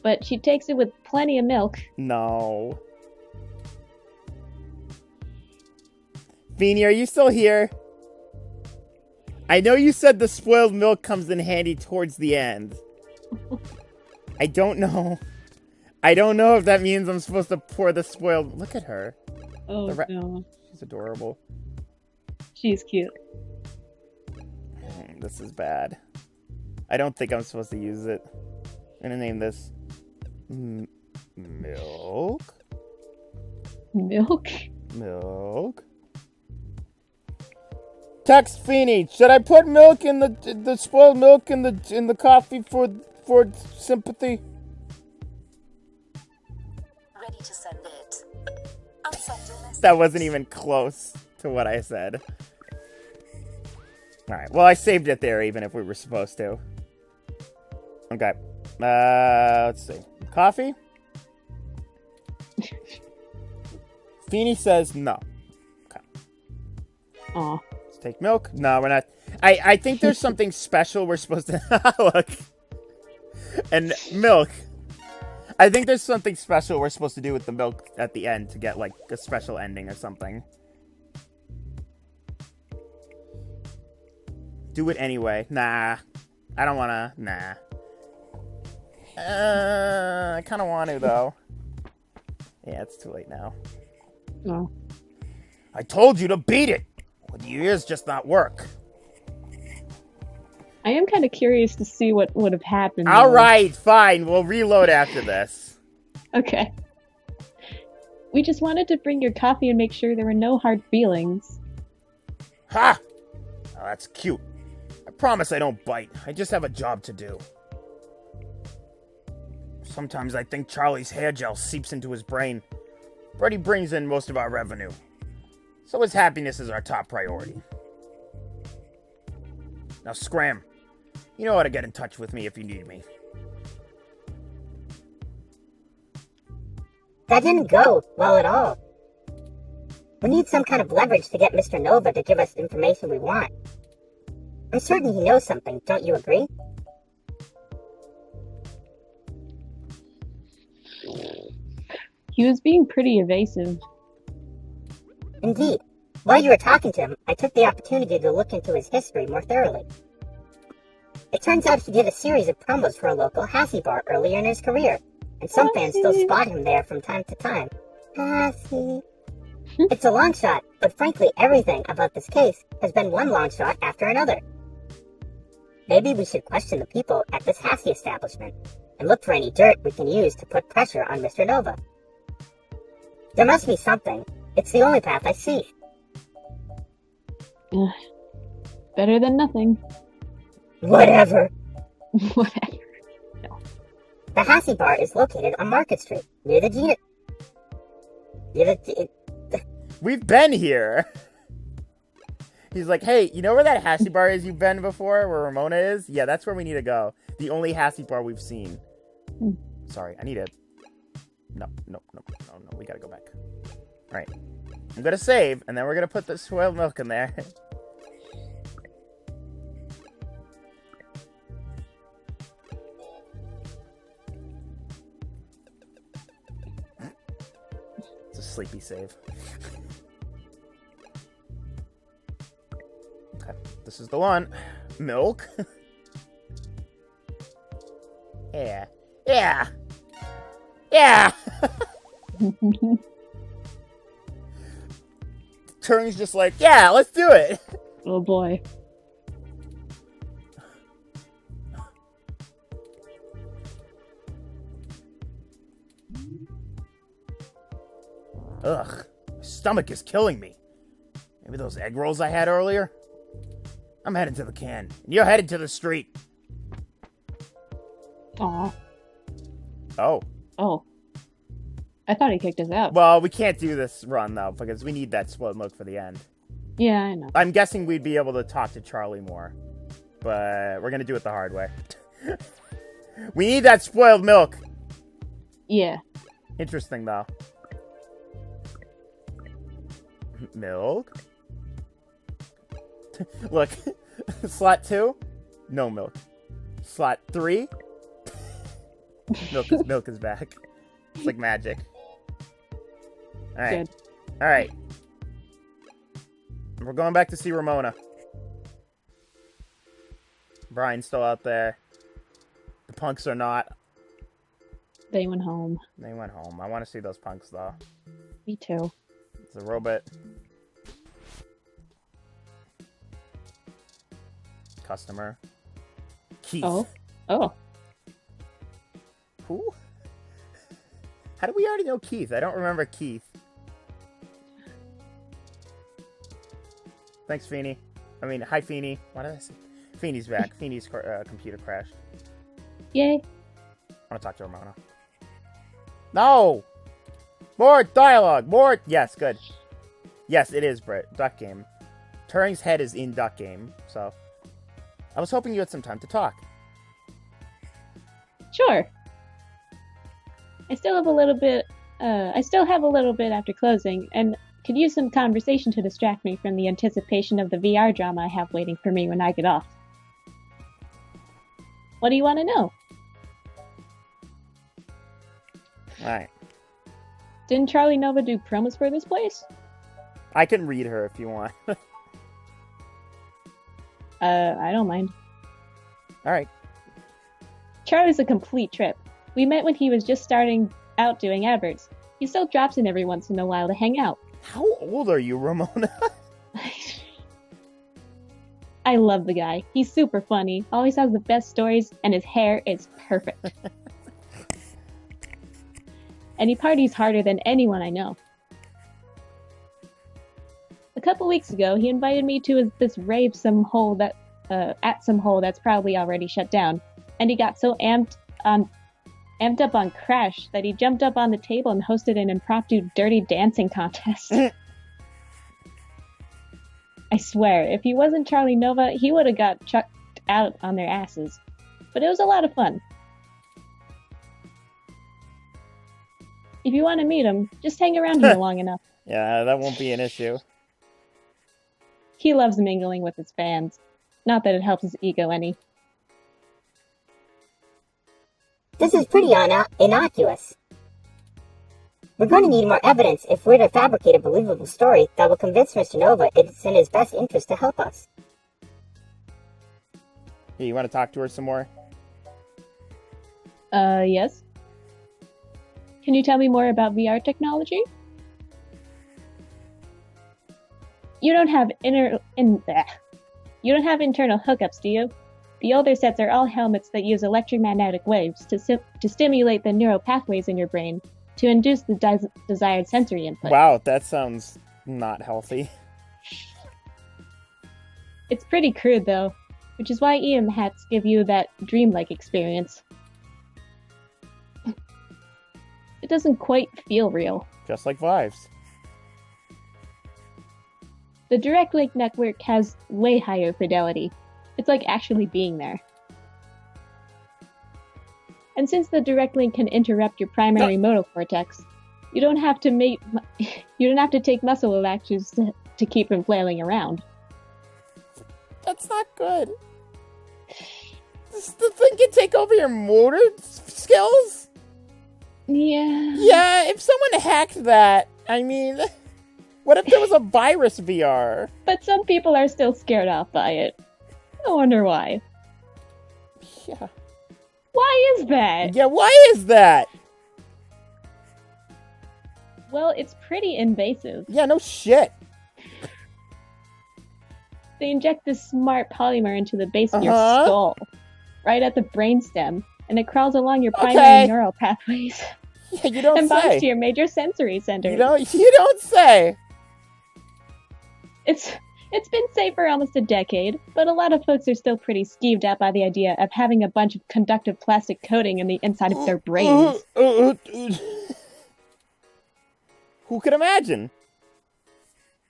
Speaker 2: But she takes it with plenty of milk.
Speaker 1: No. Feeny, are you still here? I know you said the spoiled milk comes in handy towards the end. I don't know. I don't know if that means I'm supposed to pour the spoiled... Look at her.
Speaker 2: Oh no.
Speaker 1: She's adorable.
Speaker 2: She's cute.
Speaker 1: This is bad. I don't think I'm supposed to use it. I'm gonna name this... Milk?
Speaker 2: Milk?
Speaker 1: Milk? Text Feeny, should I put milk in the spoiled milk in the coffee for Sympathy?
Speaker 5: Ready to send it. I'll send you a message.
Speaker 1: That wasn't even close to what I said. Alright, well I saved it there even if we were supposed to. Okay. Let's see. Coffee? Feeny says no. Okay.
Speaker 2: Aw.
Speaker 1: Let's take milk. No, we're not. I think there's something special we're supposed to... Look. And milk. I think there's something special we're supposed to do with the milk at the end to get, like, a special ending or something. Do it anyway. Nah. I don't wanna. Nah. I kinda want to, though. Yeah, it's too late now.
Speaker 2: Oh.
Speaker 1: I told you to beat it! With your ears just not work.
Speaker 2: I am kind of curious to see what would have happened.
Speaker 1: Alright, fine. We'll reload after this.
Speaker 2: Okay. We just wanted to bring your coffee and make sure there were no hard feelings.
Speaker 1: Ha! Oh, that's cute. I promise I don't bite. I just have a job to do. Sometimes I think Charlie's hair gel seeps into his brain, but he brings in most of our revenue. So his happiness is our top priority. Now scram. You know how to get in touch with me if you need me.
Speaker 3: That didn't go well at all. We need some kind of leverage to get Mr. Nova to give us the information we want. I'm certain he knows something, don't you agree?
Speaker 2: He was being pretty evasive.
Speaker 3: Indeed. While you were talking to him, I took the opportunity to look into his history more thoroughly. It turns out he did a series of promos for a local Hassie bar earlier in his career, and some fans still spot him there from time to time. Hassie. It's a long shot, but frankly everything about this case has been one long shot after another. Maybe we should question the people at this Hassie establishment, and look for any dirt we can use to put pressure on Mr. Nova. There must be something. It's the only path I see.
Speaker 2: Better than nothing.
Speaker 3: Whatever.
Speaker 2: Whatever.
Speaker 3: The Hassie bar is located on Market Street,
Speaker 1: We've been here. He's like, hey, you know where that Hasty bar is you've been before, where Ramona is? Yeah, that's where we need to go. The only Hasty bar we've seen. Sorry, I need it. No, we gotta go back. Alright. I'm gonna save, and then we're gonna put the spoiled milk in there. It's a sleepy save. Okay, this is the one. Milk. Yeah. Yeah! Yeah! Turing's just like, yeah, let's do it!
Speaker 2: Oh boy.
Speaker 1: Ugh, my stomach is killing me. Maybe those egg rolls I had earlier? I'm heading to the can, and you're headed to the street.
Speaker 2: Aw.
Speaker 1: Oh.
Speaker 2: Oh. I thought he kicked us out.
Speaker 1: Well, we can't do this run, though, because we need that spoiled milk for the end.
Speaker 2: Yeah, I know.
Speaker 1: I'm guessing we'd be able to talk to Charlie more. But we're going to do it the hard way. We need that spoiled milk.
Speaker 2: Yeah.
Speaker 1: Interesting, though. Milk? Look. Slot 2? No milk. Slot 3? Milk is back. It's like magic. Alright.
Speaker 2: Good.
Speaker 1: Alright. We're going back to see Ramona. Brian's still out there. The punks are not.
Speaker 2: They went home.
Speaker 1: They went home. I want to see those punks, though.
Speaker 2: Me too.
Speaker 1: It's a robot. Customer. Keith.
Speaker 2: Oh. Oh.
Speaker 1: Who? How do we already know Keith? I don't remember Keith. Thanks, Feeny. I mean, hi, Feeny. What did I say? Feeny's back. Feeny's computer crashed.
Speaker 2: Yay.
Speaker 1: I want to talk to Ramona. No! More dialogue! More! Yes, good. Yes, it is, Britt. Duck Game. Turing's head is in Duck Game, so... I was hoping you had some time to talk.
Speaker 2: Sure. I still have a little bit after closing, and could use some conversation to distract me from the anticipation of the VR drama I have waiting for me when I get off. What do you want to know?
Speaker 1: Alright.
Speaker 2: Didn't Charlie Nova do promos for this place?
Speaker 1: I can read her if you want.
Speaker 2: I don't mind.
Speaker 1: Alright.
Speaker 2: Charlie's a complete trip. We met when he was just starting out doing adverts. He still drops in every once in a while to hang out.
Speaker 1: How old are you, Ramona?
Speaker 2: I love the guy. He's super funny, always has the best stories, and his hair is perfect. And he parties harder than anyone I know. A couple weeks ago, he invited me to this rave at some hole that's probably already shut down, and he got so amped up on Crash that he jumped up on the table and hosted an impromptu dirty dancing contest. I swear, if he wasn't Charlie Nova, he would have got chucked out on their asses. But it was a lot of fun. If you want to meet him, just hang around here long enough.
Speaker 1: Yeah, that won't be an issue.
Speaker 2: He loves mingling with his fans. Not that it helps his ego any.
Speaker 3: This is pretty innocuous. We're going to need more evidence if we're to fabricate a believable story that will convince Mr. Nova it's in his best interest to help us.
Speaker 1: Hey, you want to talk to her some more?
Speaker 2: Yes? Can you tell me more about VR technology? You don't have internal hookups, do you? The older sets are all helmets that use electromagnetic waves to stimulate the neural pathways in your brain to induce the desired sensory input.
Speaker 1: Wow, that sounds not healthy.
Speaker 2: It's pretty crude, though, which is why EM hats give you that dreamlike experience. It doesn't quite feel real.
Speaker 1: Just like Vives.
Speaker 2: The direct link network has way higher fidelity. It's like actually being there. And since the direct link can interrupt your primary motor cortex, you don't have to take muscle relaxers to keep him flailing around.
Speaker 1: That's not good. Does the thing can take over your motor skills?
Speaker 2: Yeah.
Speaker 1: Yeah, if someone hacked that, I mean, what if there was a virus VR?
Speaker 2: But some people are still scared off by it. I wonder why.
Speaker 1: Yeah.
Speaker 2: Why is that?
Speaker 1: Yeah, why is that?
Speaker 2: Well, it's pretty invasive.
Speaker 1: Yeah, no shit.
Speaker 2: They inject this smart polymer into the base of your skull, right at the brainstem, and it crawls along your primary neural pathways.
Speaker 1: Yeah, you don't
Speaker 2: and
Speaker 1: say.
Speaker 2: binds to your major sensory centers.
Speaker 1: You don't say.
Speaker 2: It's been safe for almost a decade, but a lot of folks are still pretty skeeved out by the idea of having a bunch of conductive plastic coating in the inside of their brains.
Speaker 1: Who could imagine?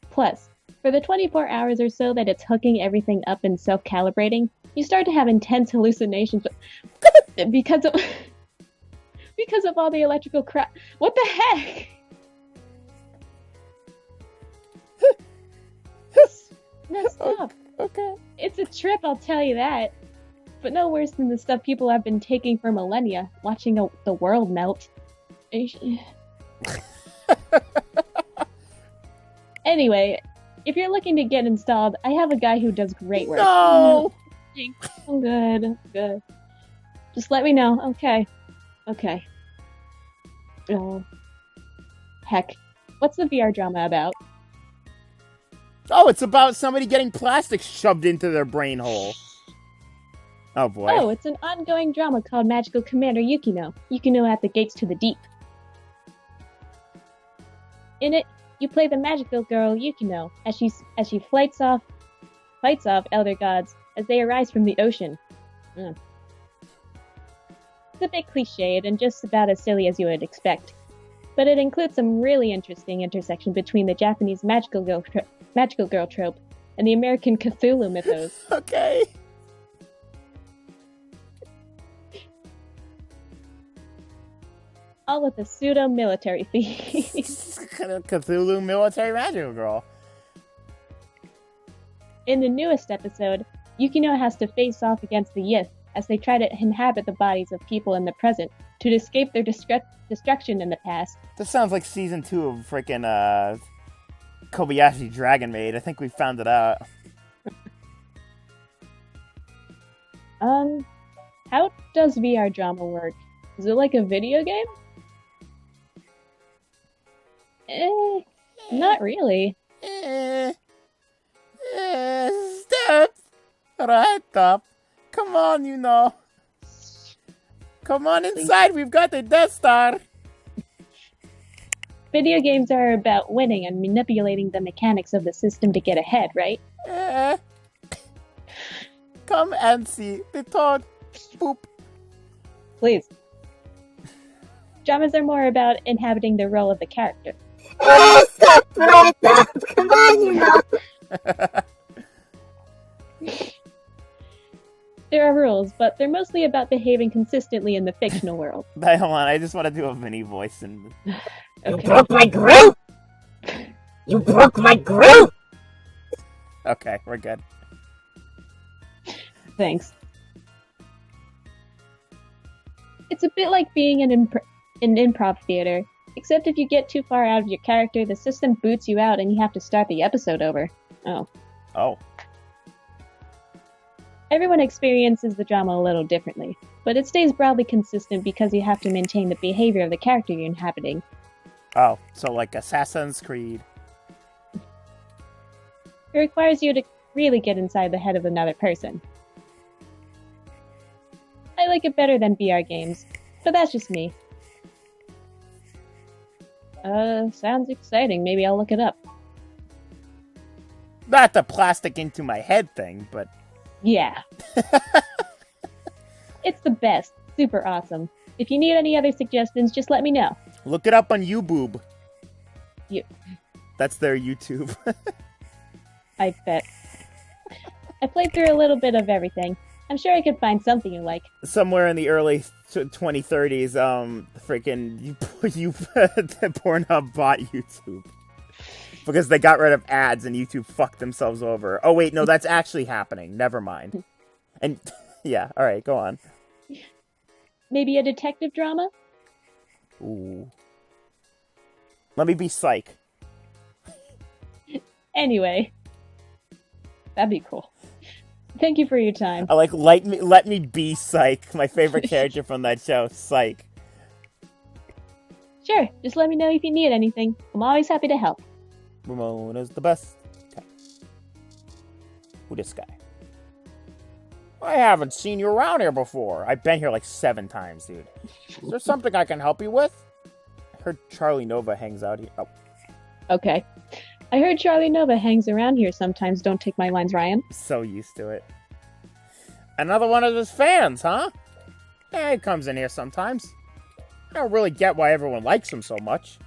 Speaker 2: Plus, for the 24 hours or so that it's hooking everything up and self-calibrating, you start to have intense hallucinations because of all the electrical crap. What the heck? Messed up.
Speaker 1: Okay.
Speaker 2: It's a trip, I'll tell you that. But no worse than the stuff people have been taking for millennia, watching the world melt. Anyway, if you're looking to get installed, I have a guy who does great work.
Speaker 1: No!
Speaker 2: I'm good. Just let me know. Okay. Oh. Heck. What's the VR drama about?
Speaker 1: Oh, it's about somebody getting plastic shoved into their brain hole. Oh boy.
Speaker 2: Oh, it's an ongoing drama called Magical Commander Yukino. Yukino at the Gates to the Deep. In it, you play the magical girl Yukino as she fights off elder gods as they arise from the ocean. It's a bit cliched and just about as silly as you would expect, but it includes some really interesting intersection between the Japanese magical girl trope and the American Cthulhu mythos.
Speaker 1: Okay.
Speaker 2: All with a pseudo-military theme.
Speaker 1: Kind of Cthulhu military magical girl.
Speaker 2: In the newest episode, Yukino has to face off against the Yith as they try to inhabit the bodies of people in the present to escape their destruction in the past.
Speaker 1: This sounds like season 2 of freaking Kobayashi Dragon Maid. I think we found it out.
Speaker 2: How does VR drama work? Is it like a video game? Not really.
Speaker 1: Step right up. Come on, you know. Come on inside. We've got the Death Star.
Speaker 2: Video games are about winning and manipulating the mechanics of the system to get ahead, right?
Speaker 1: Come and see the toad. Boop.
Speaker 2: Please. Dramas are more about inhabiting the role of the character.
Speaker 3: Stop right up. Come on, you know.
Speaker 2: There are rules, but they're mostly about behaving consistently in the fictional world.
Speaker 1: Hold on, I just want to do a Vinny voice and.
Speaker 3: You broke my groove. You broke my groove.
Speaker 1: Okay, we're good.
Speaker 2: Thanks. It's a bit like being in improv theater, except if you get too far out of your character, the system boots you out and you have to start the episode over. Oh. Everyone experiences the drama a little differently, but it stays broadly consistent because you have to maintain the behavior of the character you're inhabiting.
Speaker 1: Oh, so like Assassin's Creed.
Speaker 2: It requires you to really get inside the head of another person. I like it better than VR games, but that's just me. Sounds exciting. Maybe I'll look it up.
Speaker 1: Not the plastic into my head thing, but...
Speaker 2: Yeah. It's the best. Super awesome. If you need any other suggestions, just let me know.
Speaker 1: Look it up on YouBoob.
Speaker 2: You.
Speaker 1: That's their YouTube.
Speaker 2: I bet. I played through a little bit of everything. I'm sure I could find something you like.
Speaker 1: Somewhere in the early 2030s, freaking you Pornhub bought YouTube because they got rid of ads and YouTube fucked themselves over. Oh wait, no, that's actually happening. Never mind. And yeah, all right, go on.
Speaker 2: Maybe a detective drama?
Speaker 1: Ooh. Let me be Psych.
Speaker 2: Anyway, that'd be cool. Thank you for your time.
Speaker 1: I let me be Psych, my favorite character from that show, Psych.
Speaker 2: Sure, just let me know if you need anything. I'm always happy to help.
Speaker 1: Ramona's the best. Okay. Who this guy? I haven't seen you around here before. I've been here like 7 times, dude. Is there something I can help you with? I heard Charlie Nova hangs out here. Oh.
Speaker 2: Okay. I heard Charlie Nova hangs around here sometimes. Don't take my lines, Ryan.
Speaker 1: So used to it. Another one of his fans, huh? Yeah, he comes in here sometimes. I don't really get why everyone likes him so much.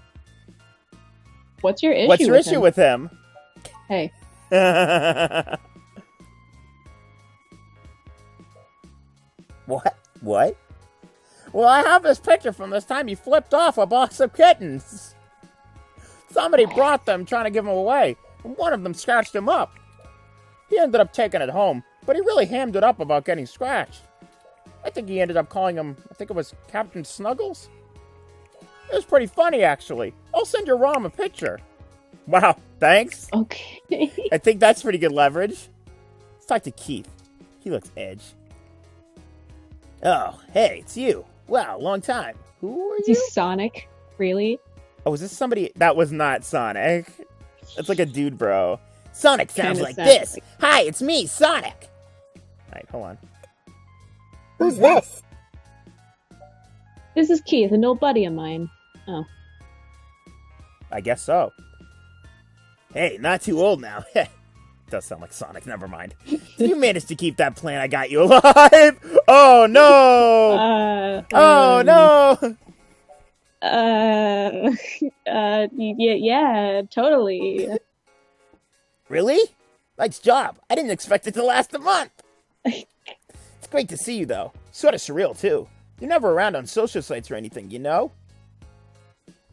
Speaker 2: What's your issue
Speaker 1: What's your issue
Speaker 2: him?
Speaker 1: with him?
Speaker 2: Hey.
Speaker 1: What? What? Well, I have this picture from this time you flipped off a box of kittens. Somebody brought them trying to give them away, and one of them scratched him up. He ended up taking it home, but he really hammed it up about getting scratched. I think he ended up calling him, I think it was Captain Snuggles? It was pretty funny, actually. I'll send your ROM a picture. Wow, thanks.
Speaker 2: Okay.
Speaker 1: I think that's pretty good leverage. Let's talk to Keith. He looks edge. Oh, hey, it's you. Wow, long time. Who are
Speaker 2: Is
Speaker 1: you?
Speaker 2: he Sonic? Really?
Speaker 1: Oh, is this somebody? That was not Sonic. That's like a dude, bro. Sonic sounds
Speaker 2: Kinda
Speaker 1: like
Speaker 2: sounds
Speaker 1: this.
Speaker 2: like-
Speaker 1: Hi, it's me, Sonic. Alright, hold on.
Speaker 3: Who's this?
Speaker 2: This is Keith, an old buddy of mine. Oh.
Speaker 1: I guess so. Hey, not too old now. Does sound like Sonic, never mind. You managed to keep that plant I got you alive! Oh no! Oh no!
Speaker 2: Yeah, totally.
Speaker 1: Really? Nice job. I didn't expect it to last a month. It's great to see you, though. Sort of surreal, too. You're never around on social sites or anything, you know?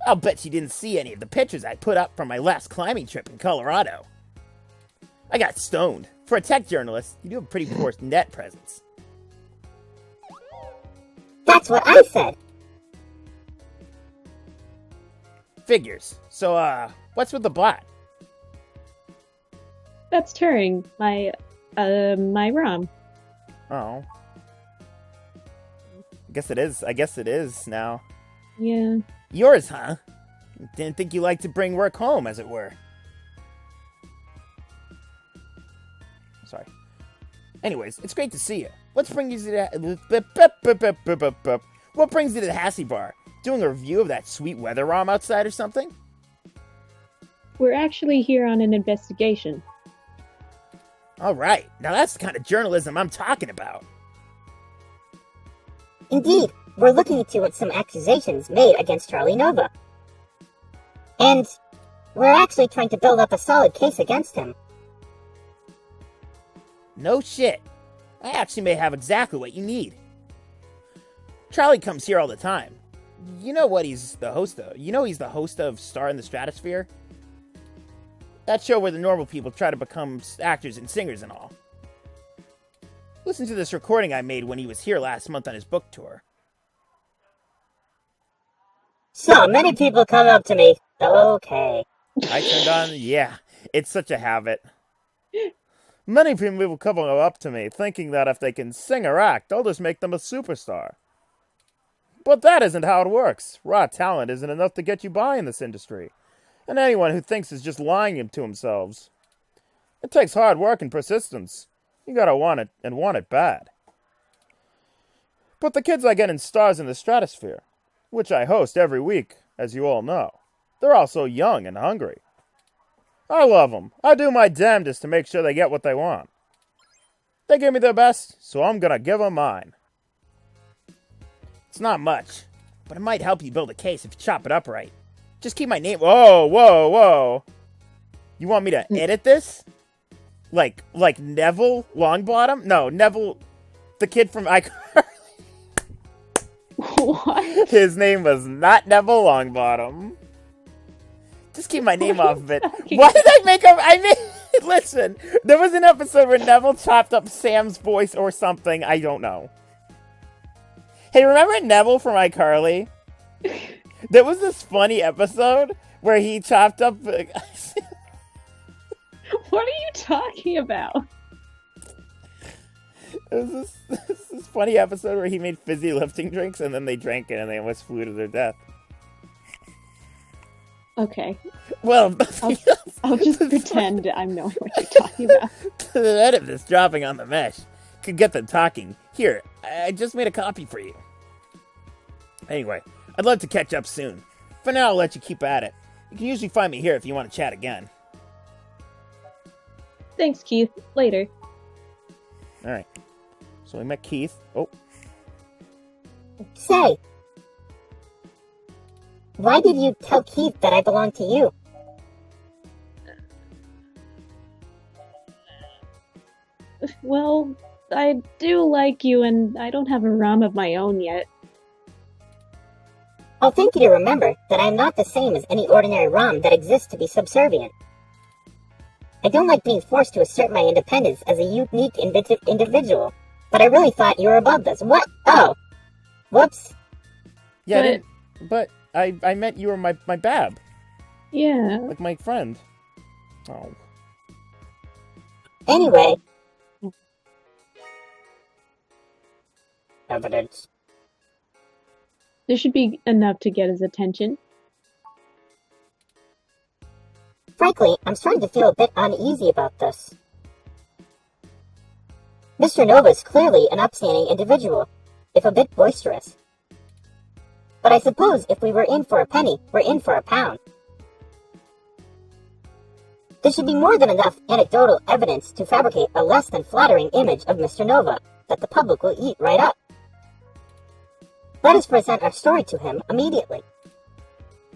Speaker 1: I'll bet you didn't see any of the pictures I put up from my last climbing trip in Colorado. I got stoned. For a tech journalist, you do have a pretty poor net presence.
Speaker 3: That's what I said.
Speaker 1: Figures. So, what's with the blat?
Speaker 2: That's Turing, my ROM.
Speaker 1: Oh. I guess it is now.
Speaker 2: Yeah.
Speaker 1: Yours, huh? Didn't think you liked to bring work home, as it were. Sorry. Anyways, it's great to see you. What brings you to the Hassy Bar? Doing a review of that sweet weather ROM outside or something?
Speaker 2: We're actually here on an investigation.
Speaker 1: Alright, now that's the kind of journalism I'm talking about.
Speaker 3: Indeed, we're looking into some accusations made against Charlie Nova. And we're actually trying to build up a solid case against him.
Speaker 1: No shit. I actually may have exactly what you need. Charlie comes here all the time. You know what he's the host of? You know he's the host of Star in the Stratosphere? That show where the normal people try to become actors and singers and all. Listen to this recording I made when he was here last month on his book tour.
Speaker 3: So many people come up to me. Okay.
Speaker 1: I turned on, yeah, it's such a habit. Many people come up to me thinking that if they can sing or act, I'll just make them a superstar. But that isn't how it works. Raw talent isn't enough to get you by in this industry. And anyone who thinks is just lying to themselves. It takes hard work and persistence. You gotta want it, and want it bad. But the kids I get in Stars in the Stratosphere, which I host every week, as you all know, they're all so young and hungry. I love them. I do my damnedest to make sure they get what they want. They give me their best, so I'm gonna give them mine. It's not much, but it might help you build a case if you chop it up right. Just keep my name. Whoa, whoa, whoa. You want me to edit this? Like Neville Longbottom? No, Neville, the kid from
Speaker 2: What?
Speaker 1: His name was not Neville Longbottom. Just keep my name off of it. Why did I make up? Listen, there was an episode where Neville chopped up Sam's voice or something. I don't know. Hey, remember Neville from iCarly? There was this funny episode where he chopped up.
Speaker 2: What are you talking about?
Speaker 1: It was this funny episode where he made fizzy lifting drinks and then they drank it and they almost flew to their death.
Speaker 2: Okay.
Speaker 1: Well,
Speaker 2: I'll just pretend I'm knowing what you're talking about.
Speaker 1: the edit of this dropping on the mesh could get them talking. Here, I just made a copy for you. Anyway, I'd love to catch up soon. For now, I'll let you keep at it. You can usually find me here if you want to chat again.
Speaker 2: Thanks, Keith. Later.
Speaker 1: Alright. So we met Keith. Oh,
Speaker 3: Say, why did you tell Keith that I belong to you?
Speaker 2: Well, I do like you, and I don't have a ROM of my own yet.
Speaker 3: I'll thank you to remember that I am not the same as any ordinary ROM that exists to be subservient. I don't like being forced to assert my independence as a unique individual, but I really thought you were above this. What? Oh! Whoops.
Speaker 1: yeah, but I meant you were my bab.
Speaker 2: Yeah.
Speaker 1: Like my friend. Oh.
Speaker 3: Anyway. Evidence.
Speaker 2: There should be enough to get his attention.
Speaker 3: Frankly, I'm starting to feel a bit uneasy about this. Mr. Nova is clearly an upstanding individual, if a bit boisterous. But I suppose if we were in for a penny, we're in for a pound. There should be more than enough anecdotal evidence to fabricate a less than flattering image of Mr. Nova that the public will eat right up. Let us present our story to him immediately.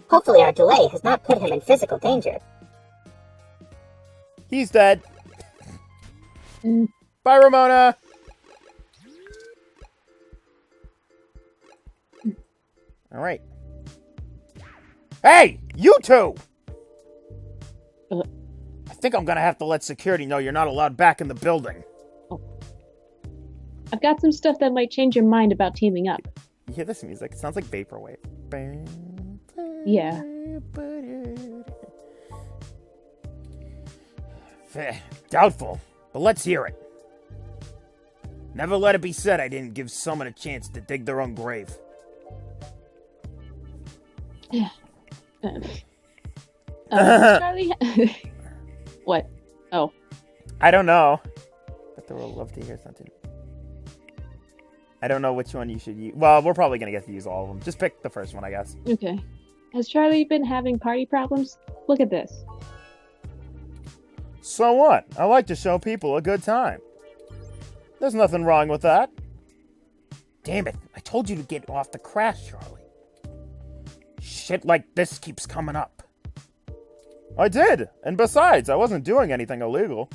Speaker 3: Hopefully our delay has not put him in physical danger.
Speaker 1: He's dead.
Speaker 2: Mm.
Speaker 1: Bye, Ramona. All right. Hey, you two! I think I'm gonna have to let security know you're not allowed back in the building.
Speaker 2: I've got some stuff that might change your mind about teaming up.
Speaker 1: You hear this music? It sounds like vaporwave.
Speaker 2: Yeah.
Speaker 1: Doubtful, but let's hear it. Never let it be said I didn't give someone a chance to dig their own grave.
Speaker 2: Charlie? What? Oh.
Speaker 1: I don't know. But they will love to hear something. I don't know which one you should use. Well, we're probably going to get to use all of them. Just pick the first one, I guess.
Speaker 2: Okay. Has Charlie been having party problems? Look at this.
Speaker 1: So what? I like to show people a good time. There's nothing wrong with that. Damn it. I told you to get off the crash, Charlie. Shit like this keeps coming up. I did. And besides, I wasn't doing anything illegal.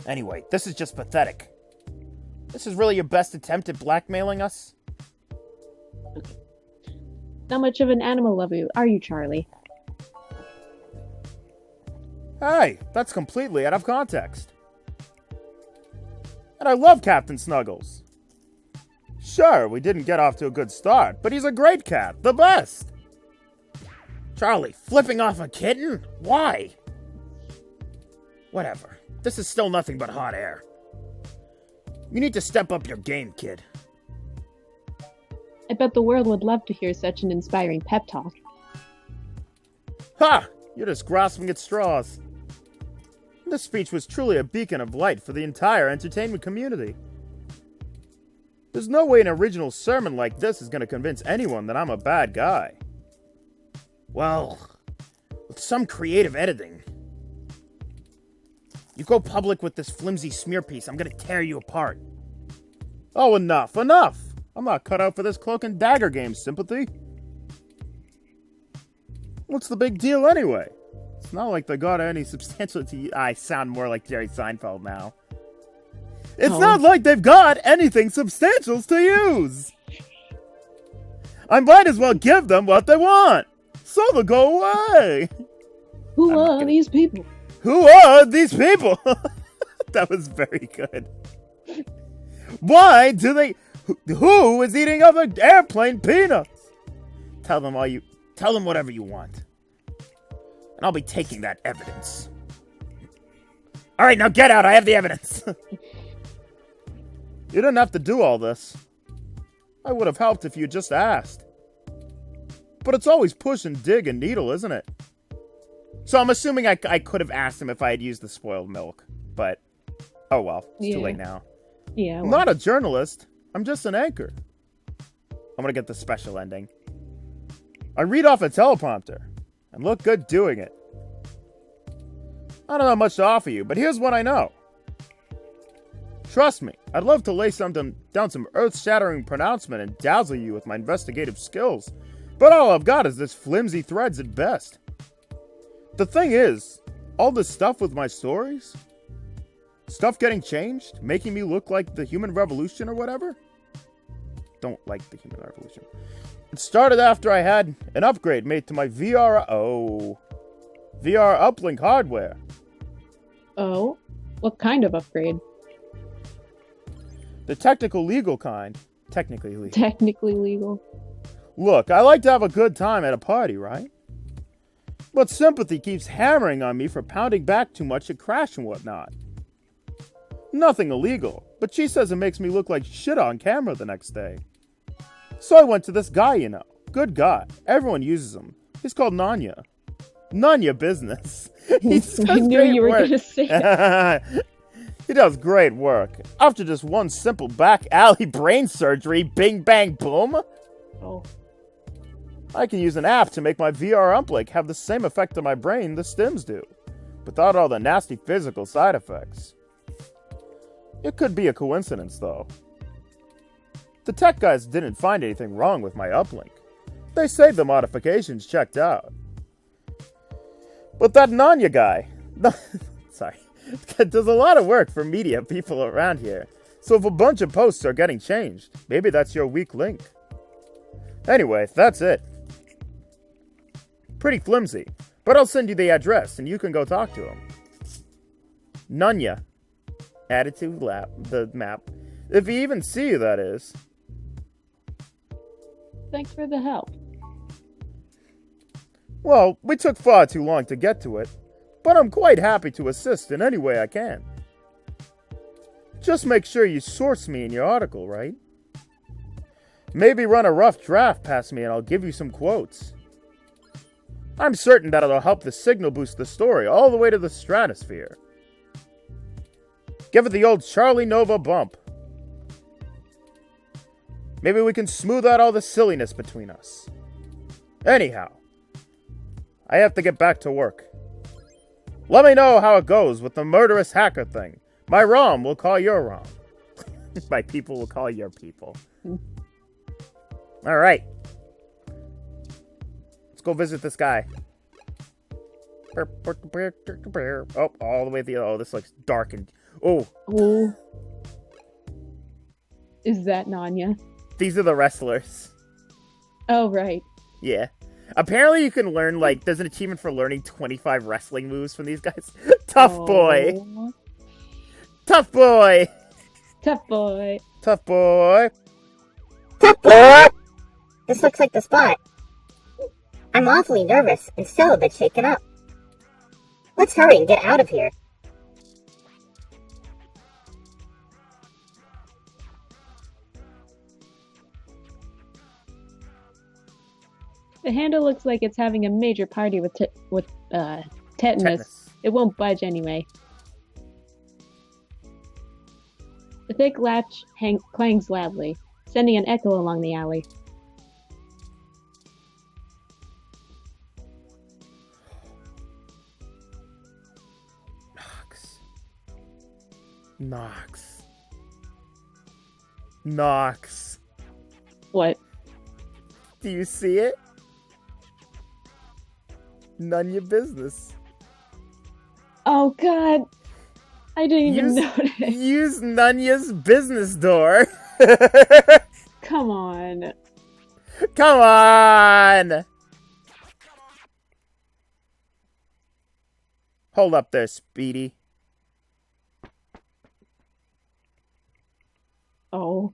Speaker 1: Anyway, this is just pathetic. This is really your best attempt at blackmailing us?
Speaker 2: Not much of an animal lover, are you, Charlie?
Speaker 1: Hey, that's completely out of context. And I love Captain Snuggles. Sure, we didn't get off to a good start, but he's a great cat, the best. Charlie, flipping off a kitten? Why? Whatever. This is still nothing but hot air. You need to step up your game, kid.
Speaker 2: I bet the world would love to hear such an inspiring pep talk.
Speaker 1: Ha! You're just grasping at straws. This speech was truly a beacon of light for the entire entertainment community. There's no way an original sermon like this is going to convince anyone that I'm a bad guy. Well, with some creative editing. You go public with this flimsy smear piece, I'm going to tear you apart. Oh, enough, enough! I'm not cut out for this cloak and dagger game, sympathy. What's the big deal anyway? It's not like they got any substantial I sound more like Jerry Seinfeld now. It's not like they've got anything substantial to use. I might as well give them what they want, so they'll go away.
Speaker 2: Who are these people?
Speaker 1: Who are these people? That was very good. Why do they... Who is eating other airplane peanuts? Tell them whatever you want. And I'll be taking that evidence. Alright, now get out, I have the evidence. You didn't have to do all this. I would have helped if you just asked. But it's always push and dig and needle, isn't it? So I'm assuming I could have asked him if I had used the spoiled milk. But, oh well, it's too late now.
Speaker 2: Yeah.
Speaker 1: I'm not a journalist. I'm just an anchor. I'm gonna get the special ending. I read off a teleprompter and look good doing it. I don't have much to offer you, but here's what I know. Trust me, I'd love to lay down some earth-shattering pronouncement and dazzle you with my investigative skills, but all I've got is this flimsy threads at best. The thing is, all this stuff with my stories, stuff getting changed, making me look like the human revolution or whatever? Don't like the human revolution. It started after I had an upgrade made to my VR uplink hardware.
Speaker 2: Oh? What kind of upgrade?
Speaker 1: The technical legal kind. Technically legal.
Speaker 2: Technically legal.
Speaker 1: Look, I like to have a good time at a party, right? But sympathy keeps hammering on me for pounding back too much at crash and whatnot. Nothing illegal, but she says it makes me look like shit on camera the next day. So I went to this guy, you know. Good guy. Everyone uses him. He's called Nanya. Nanya Business. He does
Speaker 2: I knew
Speaker 1: great
Speaker 2: you were
Speaker 1: work.
Speaker 2: going to say that.
Speaker 1: He does great work. After just one simple back alley brain surgery, bing bang boom,
Speaker 2: Oh.
Speaker 1: I can use an app to make my VR uplink have the same effect on my brain the stims do, without all the nasty physical side effects. It could be a coincidence, though. The tech guys didn't find anything wrong with my uplink. They say the modifications checked out. But that Nanya guy, sorry, does a lot of work for media people around here. So if a bunch of posts are getting changed, maybe that's your weak link. Anyway, that's it. Pretty flimsy, but I'll send you the address and you can go talk to him. Nanya. Added to the map. If he even see you, that is.
Speaker 2: Thanks for the help.
Speaker 1: Well, we took far too long to get to it, but I'm quite happy to assist in any way I can. Just make sure you source me in your article, right? Maybe run a rough draft past me and I'll give you some quotes. I'm certain that it'll help the signal boost the story all the way to the stratosphere. Give it the old Charlie Nova bump. Maybe we can smooth out all the silliness between us. Anyhow, I have to get back to work. Let me know how it goes with the murderous hacker thing. My ROM will call your ROM. My people will call your people. Alright. Let's go visit this guy. Oh, all the way to the... Oh, this looks dark and... Oh.
Speaker 2: Oh. Is that Nanya?
Speaker 1: These are the wrestlers.
Speaker 2: Oh, right.
Speaker 1: Yeah. Apparently you can learn, like, there's an achievement for learning 25 wrestling moves from these guys. Tough boy. Tough boy.
Speaker 2: Tough boy.
Speaker 1: Tough boy.
Speaker 3: Tough boy! This looks like the spot. I'm awfully nervous and still a bit shaken up. Let's hurry and get out of here.
Speaker 2: The handle looks like it's having a major party with tetanus. It won't budge anyway. The thick latch clangs loudly, sending an echo along the alley.
Speaker 1: Knox.
Speaker 2: What?
Speaker 1: Do you see it? None your business.
Speaker 2: Oh God, I didn't even notice.
Speaker 1: Use Nunya's business door.
Speaker 2: Come on.
Speaker 1: Come on! Hold up there, Speedy.
Speaker 2: Oh.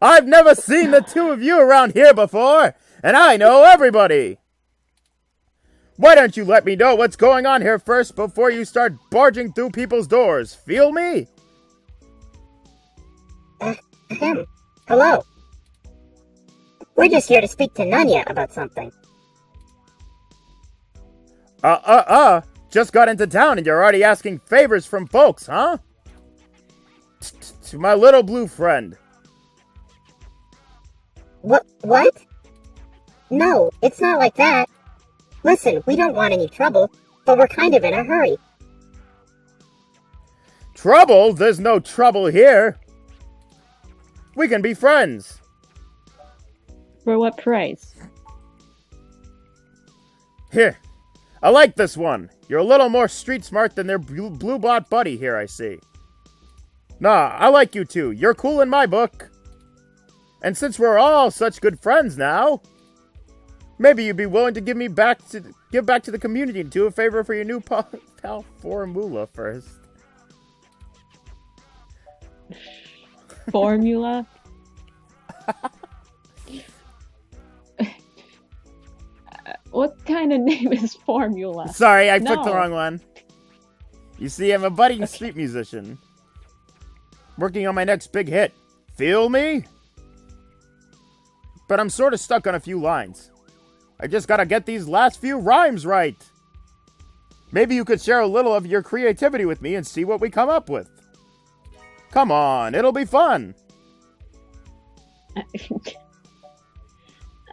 Speaker 1: I've never seen the two of you around here before, and I know everybody. Why don't you let me know what's going on here first before you start barging through people's doors? Feel me?
Speaker 3: Hello. We're just here to speak to Nunya about something.
Speaker 1: Just got into town and you're already asking favors from folks, huh? To my little blue friend.
Speaker 3: What? No, it's not like that. Listen, we don't want any trouble, but we're kind of in a hurry.
Speaker 1: Trouble? There's no trouble here. We can be friends.
Speaker 2: For what price?
Speaker 1: Here. I like this one. You're a little more street smart than their blue bot buddy here, I see. Nah, I like you two. You're cool in my book. And since we're all such good friends now, maybe you'd be willing to give back to the community and do a favor for your new pal Formula first.
Speaker 2: Formula? What kind of name is Formula?
Speaker 1: Sorry, I picked the wrong one. You see, I'm a budding street musician. Working on my next big hit. Feel me? But I'm sort of stuck on a few lines. I just gotta get these last few rhymes right. Maybe you could share a little of your creativity with me and see what we come up with. Come on, it'll be fun.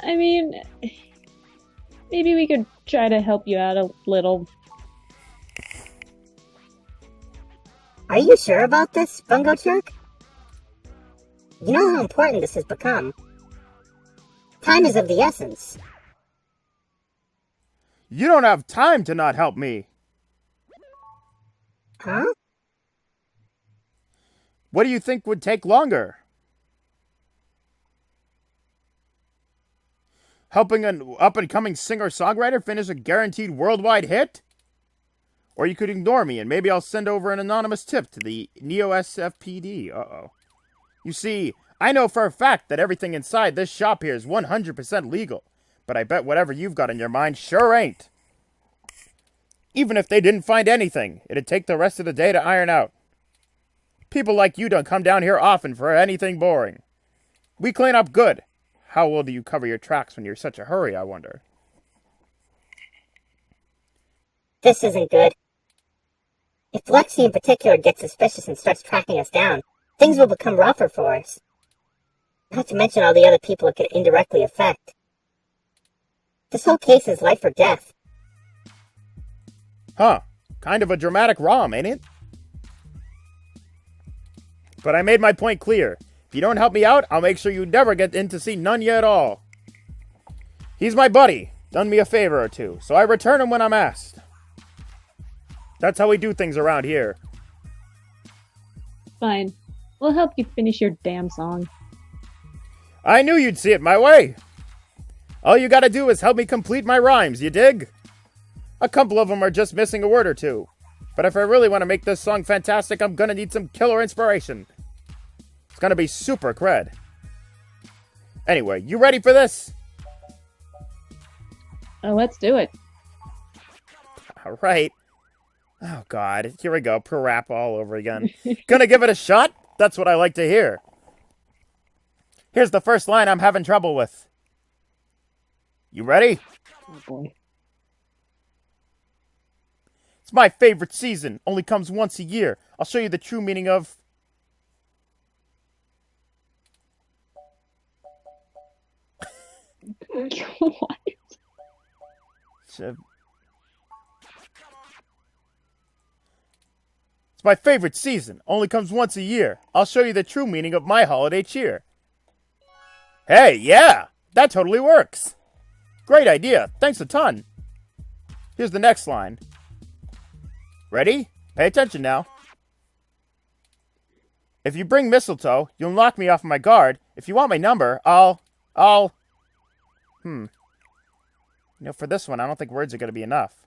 Speaker 2: I mean, maybe we could try to help you out a little.
Speaker 3: Are you sure about this, Bungo Chirk? You know how important this has become. Time is of the essence.
Speaker 1: You don't have time to not help me.
Speaker 3: Huh?
Speaker 1: What do you think would take longer? Helping an up-and-coming singer-songwriter finish a guaranteed worldwide hit? Or you could ignore me and maybe I'll send over an anonymous tip to the Neo-SFPD. Uh-oh. You see, I know for a fact that everything inside this shop here is 100% legal. But I bet whatever you've got in your mind sure ain't. Even if they didn't find anything, it'd take the rest of the day to iron out. People like you don't come down here often for anything boring. We clean up good. How well do you cover your tracks when you're such a hurry, I wonder?
Speaker 3: This isn't good. If Lexi in particular gets suspicious and starts tracking us down, things will become rougher for us. Not to mention all the other people it could indirectly affect. This whole case is life or death.
Speaker 1: Huh. Kind of a dramatic ROM, ain't it? But I made my point clear. If you don't help me out, I'll make sure you never get in to see Nunya at all. He's my buddy. Done me a favor or two, so I return him when I'm asked. That's how we do things around here.
Speaker 2: Fine. We'll help you finish your damn song.
Speaker 1: I knew you'd see it my way. All you gotta do is help me complete my rhymes, you dig? A couple of them are just missing a word or two. But if I really want to make this song fantastic, I'm gonna need some killer inspiration. It's gonna be super cred. Anyway, you ready for this?
Speaker 2: Let's do it.
Speaker 1: Alright. Oh god, here we go, per-rap all over again. Gonna give it a shot? That's what I like to hear. Here's the first line I'm having trouble with. You ready?
Speaker 2: Oh boy.
Speaker 1: It's my favorite season. Only comes once a year. I'll show you the true meaning of...
Speaker 2: What?
Speaker 1: It's my favorite season. Only comes once a year. I'll show you the true meaning of my holiday cheer. Hey, yeah! That totally works! Great idea. Thanks a ton. Here's the next line. Ready? Pay attention now. If you bring mistletoe, you'll knock me off my guard. If you want my number, I'll... for this one, I don't think words are going to be enough.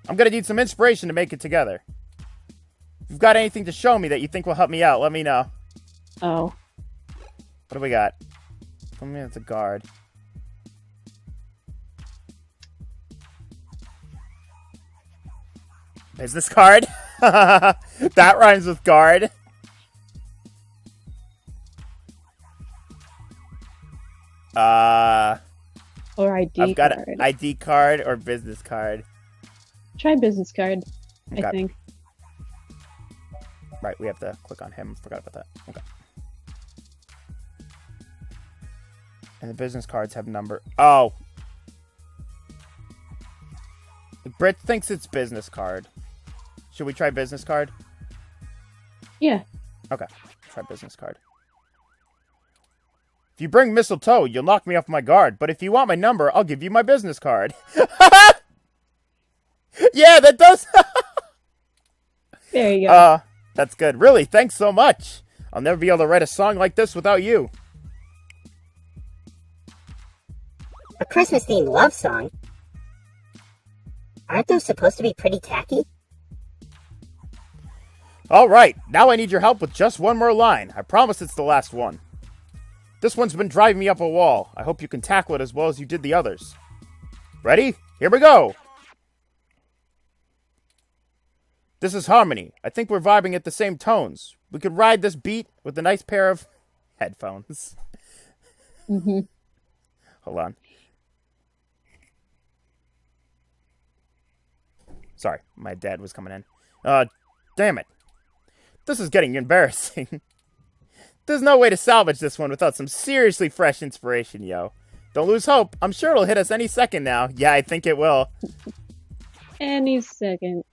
Speaker 1: I'm going to need some inspiration to make it together. If you've got anything to show me that you think will help me out, let me know.
Speaker 2: Oh.
Speaker 1: What do we got? Put me as a guard. Business card? That rhymes with guard.
Speaker 2: Or ID
Speaker 1: I've got
Speaker 2: card.
Speaker 1: an ID card or business card.
Speaker 2: Try business card,
Speaker 1: Okay.
Speaker 2: I think.
Speaker 1: Right, we have to click on him. Forgot about that. Okay. And the business cards have number. Oh. Britt thinks it's business card. Should we try business card?
Speaker 2: Yeah.
Speaker 1: Okay. Try business card. If you bring mistletoe, you'll knock me off my guard. But if you want my number, I'll give you my business card. Yeah, that does.
Speaker 2: There you go.
Speaker 1: That's good. Really, thanks so much. I'll never be able to write a song like this without you.
Speaker 3: A Christmas-themed love song? Aren't those supposed to be pretty tacky?
Speaker 1: All right, now I need your help with just one more line. I promise it's the last one. This one's been driving me up a wall. I hope you can tackle it as well as you did the others. Ready? Here we go. This is harmony. I think we're vibing at the same tones. We could ride this beat with a nice pair of headphones.
Speaker 2: Mm-hmm.
Speaker 1: Hold on. Sorry, my dad was coming in. Damn it. This is getting embarrassing. There's no way to salvage this one without some seriously fresh inspiration, yo. Don't lose hope. I'm sure it'll hit us any second now. Yeah, I think it will.
Speaker 2: Any second.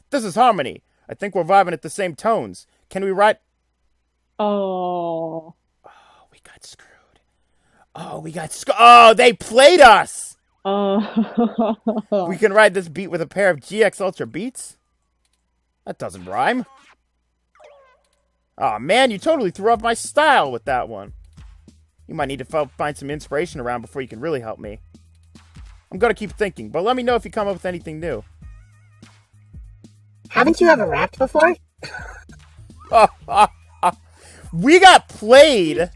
Speaker 1: This is harmony. I think we're vibing at the same tones. Can we write...
Speaker 2: Oh.
Speaker 1: Oh, we got screwed. Oh, they played us!
Speaker 2: Oh.
Speaker 1: We can ride this beat with a pair of GX Ultra Beats? That doesn't rhyme. Oh man, you totally threw off my style with that one. You might need to find some inspiration around before you can really help me. I'm gonna keep thinking, but let me know if you come up with anything new.
Speaker 3: Haven't you ever rapped before?
Speaker 1: We got played!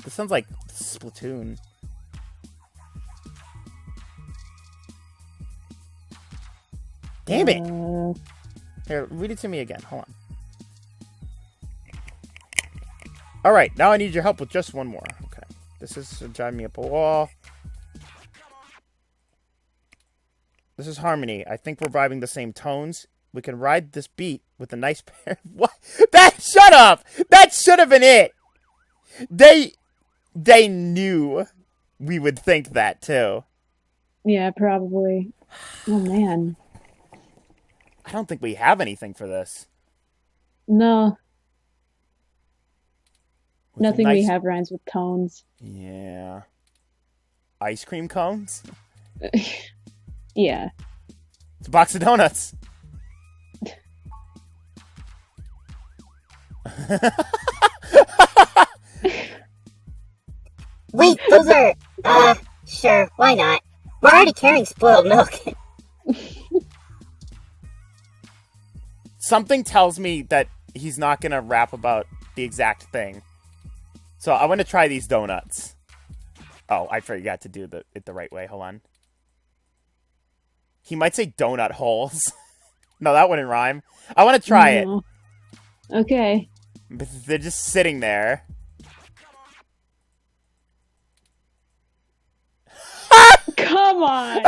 Speaker 1: This sounds like Splatoon. Damn it! Here, read it to me again. Hold on. Alright, now I need your help with just one more. Okay. This is driving me up a wall. This is harmony. I think we're vibing the same tones. We can ride this beat with a nice pair. What? Shut up! That should have been it! They knew we would think that, too.
Speaker 2: Yeah, probably. Oh, man.
Speaker 1: I don't think we have anything for this.
Speaker 2: No.
Speaker 1: With
Speaker 2: Nothing
Speaker 1: nice...
Speaker 2: we have rhymes with tones.
Speaker 1: Yeah. Ice cream cones?
Speaker 2: Yeah.
Speaker 1: It's a box of donuts.
Speaker 3: Wait, those are... sure, why not? We're already carrying spoiled milk.
Speaker 1: Something tells me that he's not gonna rap about the exact thing. So I want to try these donuts. Oh, I forgot to do it the right way. Hold on. He might say donut holes. No, that wouldn't rhyme. I want to try it.
Speaker 2: Okay.
Speaker 1: But they're just sitting there.
Speaker 2: Come on!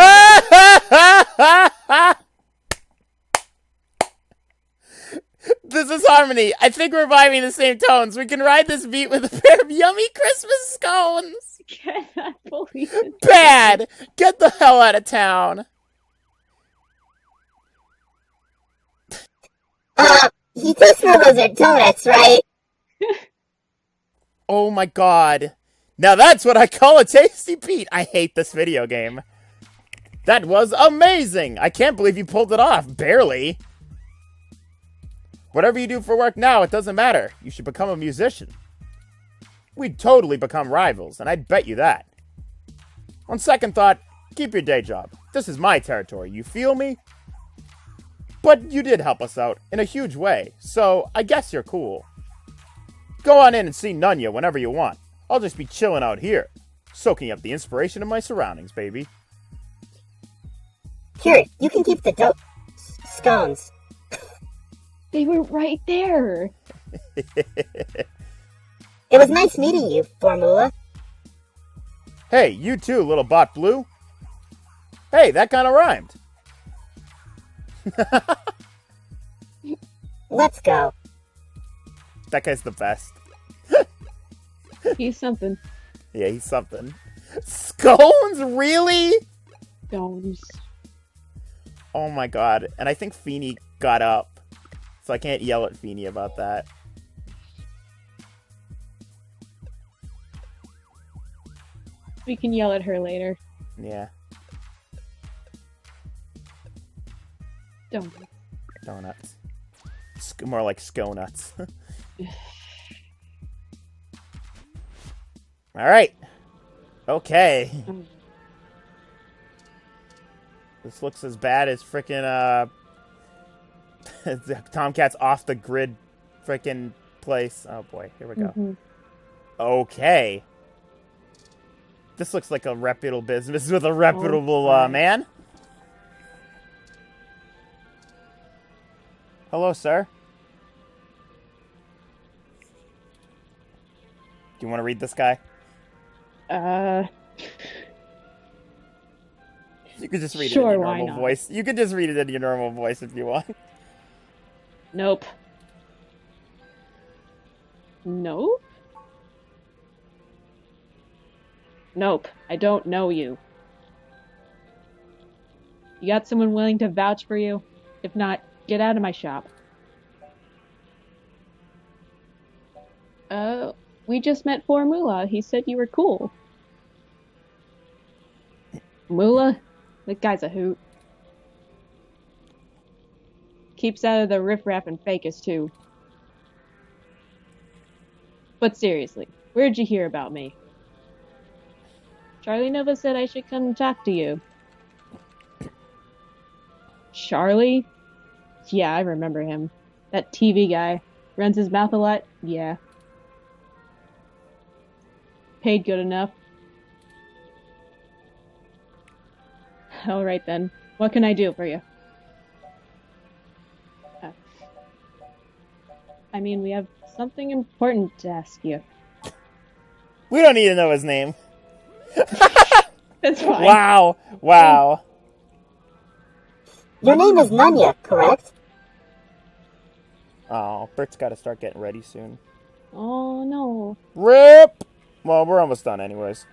Speaker 1: This is harmony. I think we're vibing the same tones. We can ride this beat with a pair of yummy Christmas scones.
Speaker 2: Cannot believe it.
Speaker 1: Bad! Get the hell out of town.
Speaker 3: You do know those are donuts, right?
Speaker 1: Oh my god. Now that's what I call a tasty beat. I hate this video game. That was amazing. I can't believe you pulled it off. Barely. Whatever you do for work now, it doesn't matter. You should become a musician. We'd totally become rivals, and I'd bet you that. On second thought, keep your day job. This is my territory, you feel me? But you did help us out in a huge way, so I guess you're cool. Go on in and see Nunya whenever you want. I'll just be chilling out here, soaking up the inspiration of my surroundings, baby.
Speaker 3: Here, you can keep the scones.
Speaker 2: They were right there.
Speaker 3: It was nice meeting you, Formula.
Speaker 1: Hey, you too, little bot blue. Hey, that kind of rhymed.
Speaker 3: Let's go.
Speaker 1: That guy's the best.
Speaker 2: He's something.
Speaker 1: Yeah, he's something. Scones? Really?
Speaker 2: Stones.
Speaker 1: Oh my god. And I think Feeny got up. So I can't yell at Feeny about that.
Speaker 2: We can yell at her later.
Speaker 1: Yeah.
Speaker 2: Don't.
Speaker 1: Donuts. More like sconuts. Alright. Okay. This looks as bad as frickin' Tomcat's off the grid frickin' place. Oh boy, here we go.
Speaker 2: Mm-hmm.
Speaker 1: Okay. This looks like a reputable business with a reputable man. Hello, sir. Do you want to read this guy? You could just read it in
Speaker 2: Sure,
Speaker 1: your
Speaker 2: why
Speaker 1: normal
Speaker 2: not?
Speaker 1: voice. You could just read it in your normal voice if you want.
Speaker 2: Nope. Nope? Nope. I don't know you. You got someone willing to vouch for you? If not, get out of my shop. We just met Formula. He said you were cool. Mula? That guy's a hoot. Keeps out of the riffraff and fakest, too. But seriously, where'd you hear about me? Charlie Nova said I should come and talk to you. Charlie? Yeah, I remember him. That TV guy. Runs his mouth a lot? Yeah. Paid good enough. Alright then. What can I do for you? I mean, we have something important to ask you.
Speaker 1: We don't need to know his name.
Speaker 2: That's fine.
Speaker 1: Wow. Wow.
Speaker 3: Your name is Nunya, correct?
Speaker 1: Oh, Bert's got to start getting ready soon.
Speaker 2: Oh, no.
Speaker 1: RIP! Well, we're almost done anyways.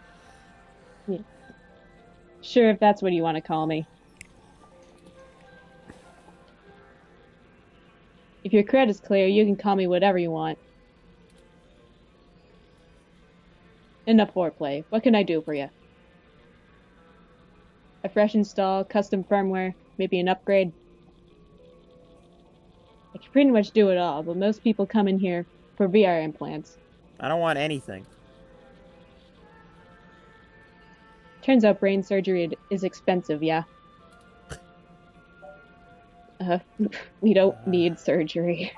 Speaker 2: Yeah. Sure, if that's what you want to call me. If your credit's clear, you can call me whatever you want. Enough foreplay. What can I do for you? A fresh install, custom firmware, maybe an upgrade? I can pretty much do it all, but most people come in here for VR implants.
Speaker 1: I don't want anything.
Speaker 2: Turns out brain surgery is expensive, yeah. We don't need surgery.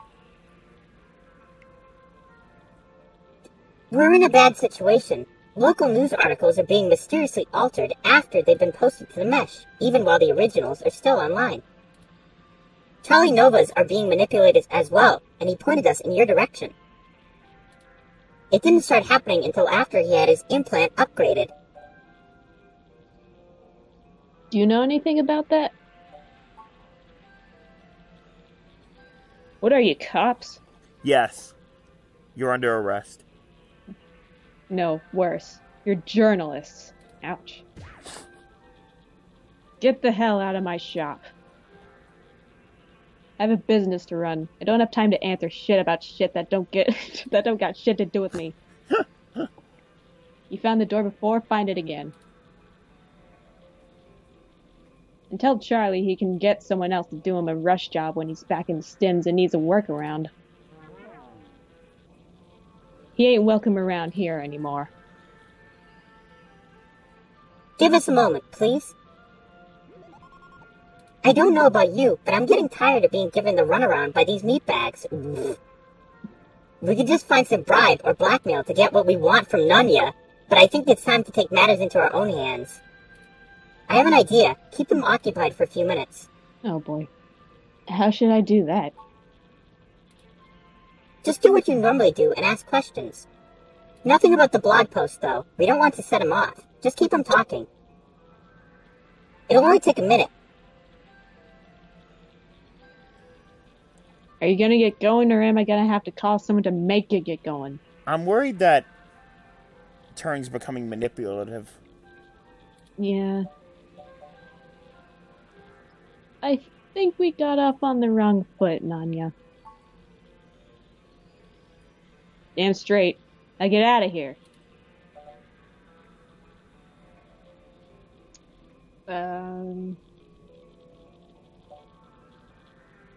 Speaker 3: We're in a bad situation. Local news articles are being mysteriously altered after they've been posted to the mesh, even while the originals are still online. Charlie Novas are being manipulated as well, and he pointed us in your direction. It didn't start happening until after he had his implant upgraded.
Speaker 2: Do you know anything about that? What are you, cops?
Speaker 1: Yes. You're under arrest.
Speaker 2: No, worse. You're journalists. Ouch. Get the hell out of my shop. I have a business to run. I don't have time to answer shit about shit that don't got shit to do with me. You found the door before, find it again. And tell Charlie he can get someone else to do him a rush job when he's back in the stims and needs a workaround. He ain't welcome around here anymore.
Speaker 3: Give us a moment, please. I don't know about you, but I'm getting tired of being given the runaround by these meatbags. We could just find some bribe or blackmail to get what we want from Nunya, but I think it's time to take matters into our own hands. I have an idea. Keep them occupied for a few minutes.
Speaker 2: Oh boy. How should I do that?
Speaker 3: Just do what you normally do and ask questions. Nothing about the blog post, though. We don't want to set him off. Just keep him talking. It'll only take a minute.
Speaker 2: Are you gonna get going, or am I gonna have to call someone to make you get going?
Speaker 1: I'm worried that Turing's becoming manipulative.
Speaker 2: Yeah. I think we got off on the wrong foot, Nanya. Damn straight. Now get out of here.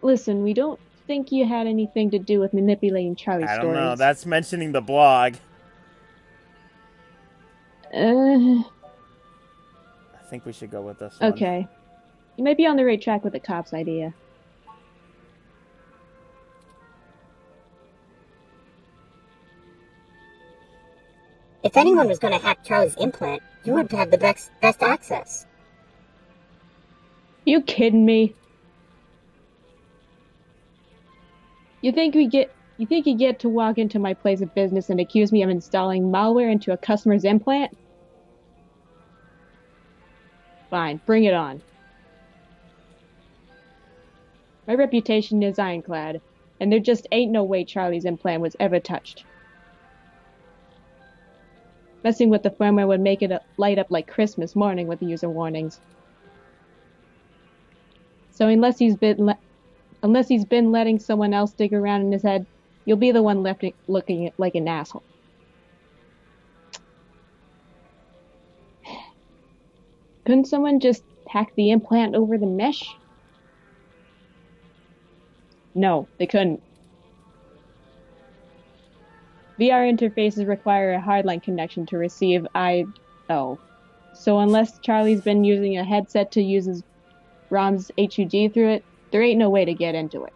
Speaker 2: Listen, we don't think you had anything to do with manipulating Charlie's
Speaker 1: I don't
Speaker 2: stories.
Speaker 1: know. That's mentioning the blog.
Speaker 2: Uh,
Speaker 1: I think we should go with this one.
Speaker 2: okay. You might be on the right track with the cops' idea.
Speaker 3: If anyone was going to hack Charlie's implant, you would have the best access.
Speaker 2: You kidding me? You think you get to walk into my place of business and accuse me of installing malware into a customer's implant? Fine, bring it on. My reputation is ironclad, and there just ain't no way Charlie's implant was ever touched. Messing with the firmware would make it light up like Christmas morning with user warnings. So unless he's been letting someone else dig around in his head, you'll be the one left looking like an asshole. Couldn't someone just hack the implant over the mesh? No, they couldn't. VR interfaces require a hardline connection to receive I/O. So unless Charlie's been using a headset to use his ROM's HUD through it, there ain't no way to get into it.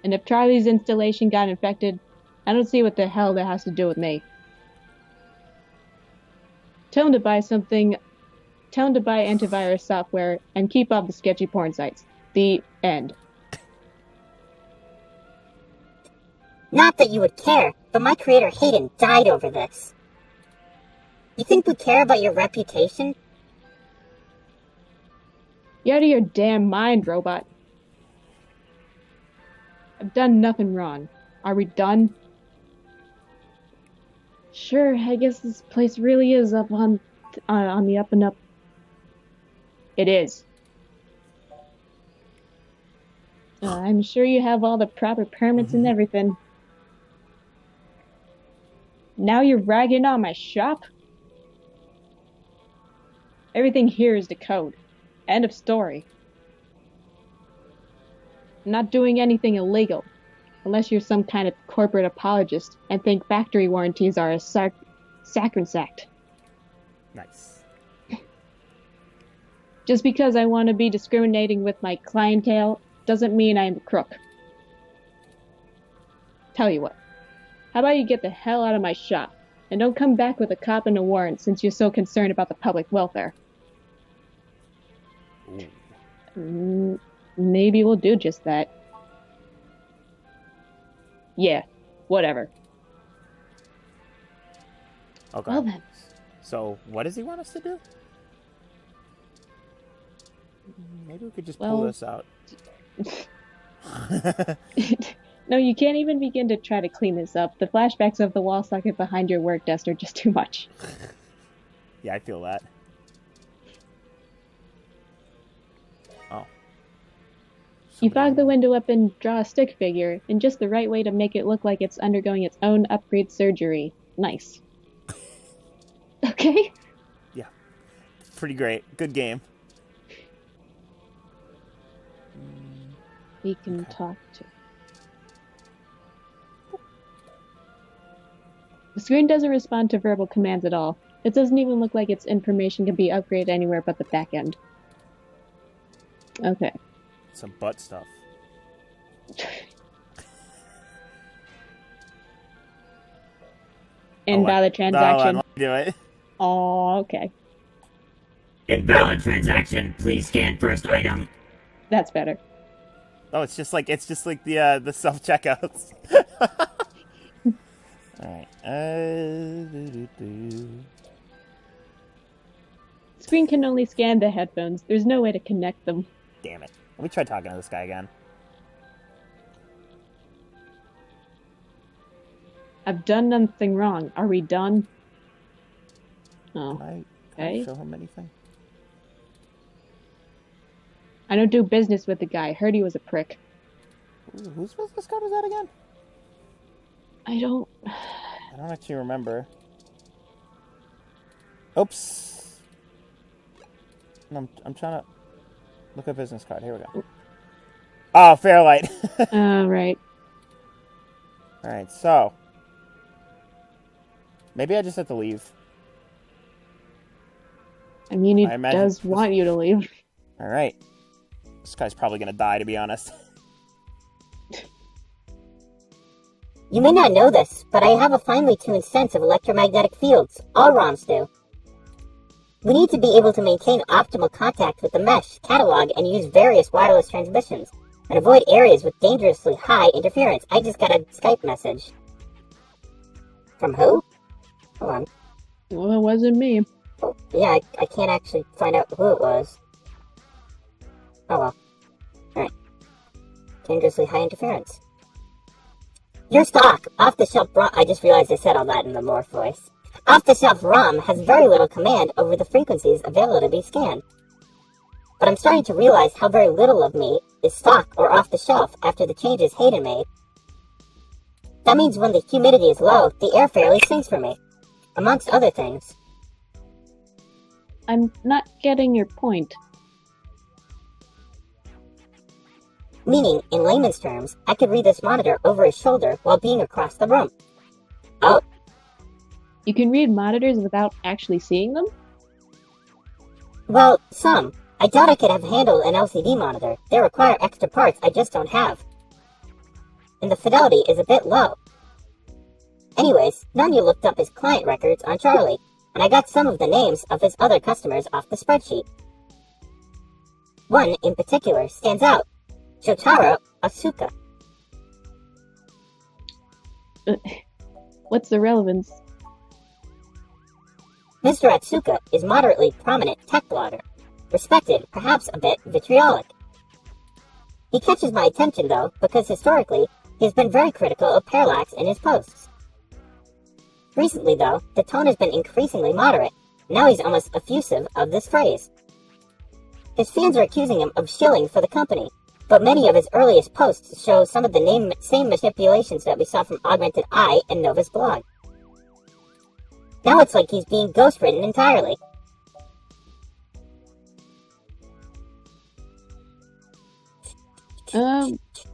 Speaker 2: And if Charlie's installation got infected, I don't see what the hell that has to do with me. Tell him to buy antivirus software and keep off the sketchy porn sites. The end.
Speaker 3: Not that you would care, but my creator Hayden died over this. You think we care about your reputation?
Speaker 2: You're out of your damn mind, robot. I've done nothing wrong. Are we done? Sure, I guess this place really is up on the up and up. It is. I'm sure you have all the proper permits and everything. Now you're ragging on my shop? Everything here is the code. End of story. I'm not doing anything illegal, unless you're some kind of corporate apologist and think factory warranties are a sacrosanct.
Speaker 1: Nice.
Speaker 2: Just because I want to be discriminating with my clientele doesn't mean I'm a crook. Tell you what, how about you get the hell out of my shop, and don't come back with a cop and a warrant since you're so concerned about the public welfare. Maybe we'll do just that. Yeah, whatever.
Speaker 1: Okay.
Speaker 2: Well then.
Speaker 1: So, what does he want us to do? Maybe we could just pull this out.
Speaker 2: No, you can't even begin to try to clean this up. The flashbacks of the wall socket behind your work desk are just too much.
Speaker 1: Yeah, I feel that. Oh.
Speaker 2: You fog the window up and draw a stick figure in just the right way to make it look like it's undergoing its own upgrade surgery. Nice. Okay?
Speaker 1: Yeah. Pretty great. Good game.
Speaker 2: We can talk to... The screen doesn't respond to verbal commands at all. It doesn't even look like its information can be upgraded anywhere but the back end. Okay.
Speaker 1: Some butt stuff.
Speaker 2: Invalid transaction.
Speaker 1: Let me do it.
Speaker 2: Oh, okay.
Speaker 4: Invalid transaction. Please scan first item.
Speaker 2: That's better.
Speaker 1: Oh, it's just like the self checkouts. All right.
Speaker 2: Screen can only scan the headphones. There's no way to connect them.
Speaker 1: Damn it. Let me try talking to this guy again.
Speaker 2: I've done nothing wrong. Are we done? Oh,
Speaker 1: Can I
Speaker 2: okay.
Speaker 1: show him anything?
Speaker 2: I don't do business with the guy. Heard he was a prick.
Speaker 1: Ooh, whose business card was that again?
Speaker 2: I don't
Speaker 1: actually remember. Oops. I'm trying to look at business card. Here we go. Oh, Fairlight.
Speaker 2: right.
Speaker 1: Alright, so. Maybe I just have to leave.
Speaker 2: I mean, he
Speaker 1: I imagine
Speaker 2: does
Speaker 1: this-
Speaker 2: want you to leave.
Speaker 1: Alright. This guy's probably gonna die, to be honest.
Speaker 3: You may not know this, but I have a finely tuned sense of electromagnetic fields. All ROMs do. We need to be able to maintain optimal contact with the mesh, catalog, and use various wireless transmissions, and avoid areas with dangerously high interference. I just got a Skype message. From who? Hold on.
Speaker 2: Well, it wasn't me.
Speaker 3: Oh, yeah, I can't actually find out who it was. Oh well. Alright. Dangerously high interference. Your stock, off-the-shelf ROM... I just realized I said all that in the Morph voice. Off-the-shelf ROM has very little command over the frequencies available to be scanned. But I'm starting to realize how very little of me is stock or off-the-shelf after the changes Hayden made. That means when the humidity is low, the air fairly sinks for me. Amongst other things.
Speaker 2: I'm not getting your point.
Speaker 3: Meaning, in layman's terms, I could read this monitor over his shoulder while being across the room. Oh,
Speaker 2: You can read monitors without actually seeing them?
Speaker 3: well, some. I doubt I could have handled an LCD monitor. They require extra parts I just don't have. And the fidelity is a bit low. Anyways, Nanya looked up his client records on Charlie, and I got some of the names of his other customers off the spreadsheet. One, in particular, stands out. Shotaro Asuka.
Speaker 2: What's the relevance?
Speaker 3: Mr. Atsuka is moderately prominent tech blogger. Respected, perhaps a bit vitriolic. He catches my attention, though, because historically, he has been very critical of parallax in his posts. Recently, though, the tone has been increasingly moderate. Now he's almost effusive of this phrase. His fans are accusing him of shilling for the company, but many of his earliest posts show some of the same manipulations that we saw from Augmented Eye and Nova's blog. Now it's like he's being ghostwritten entirely.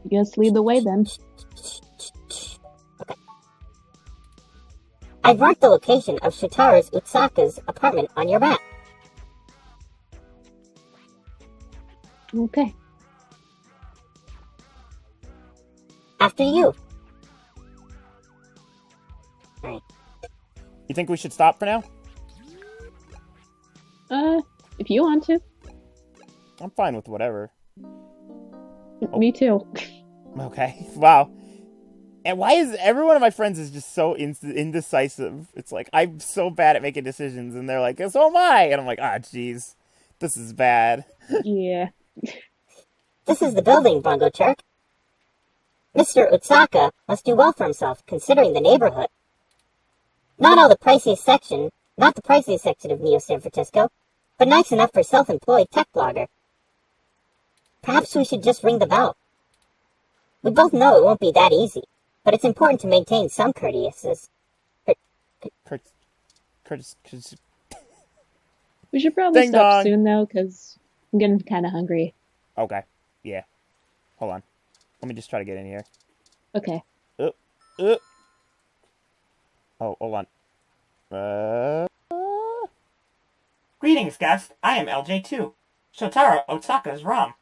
Speaker 2: Guess lead the way then.
Speaker 3: Okay. I've marked the location of Shotaro Utsaka's apartment on your map.
Speaker 2: Okay.
Speaker 3: After you. Alright.
Speaker 1: You think we should stop for now?
Speaker 2: If you want to.
Speaker 1: I'm fine with whatever.
Speaker 2: Me too.
Speaker 1: Okay. Wow. And why is every one of my friends is just so indecisive? It's like, I'm so bad at making decisions, and they're like, so am I! And I'm like, jeez. This is bad.
Speaker 2: Yeah.
Speaker 3: This is the building, Bongo Chirk. Mr. Utsaka must do well for himself, considering the neighborhood. Not the priciest section of Neo San Francisco, but nice enough for self-employed tech blogger. Perhaps we should just ring the bell. We both know it won't be that easy, but it's important to maintain some courtesies.
Speaker 2: We should probably
Speaker 1: Ding
Speaker 2: stop
Speaker 1: dong.
Speaker 2: soon, though, because I'm getting kind of hungry.
Speaker 1: Okay. Yeah. Hold on. Let me just try to get in here.
Speaker 2: Okay.
Speaker 1: Oh, hold on.
Speaker 6: Greetings, guest. I am LJ2, Shotaro Osaka's ROM.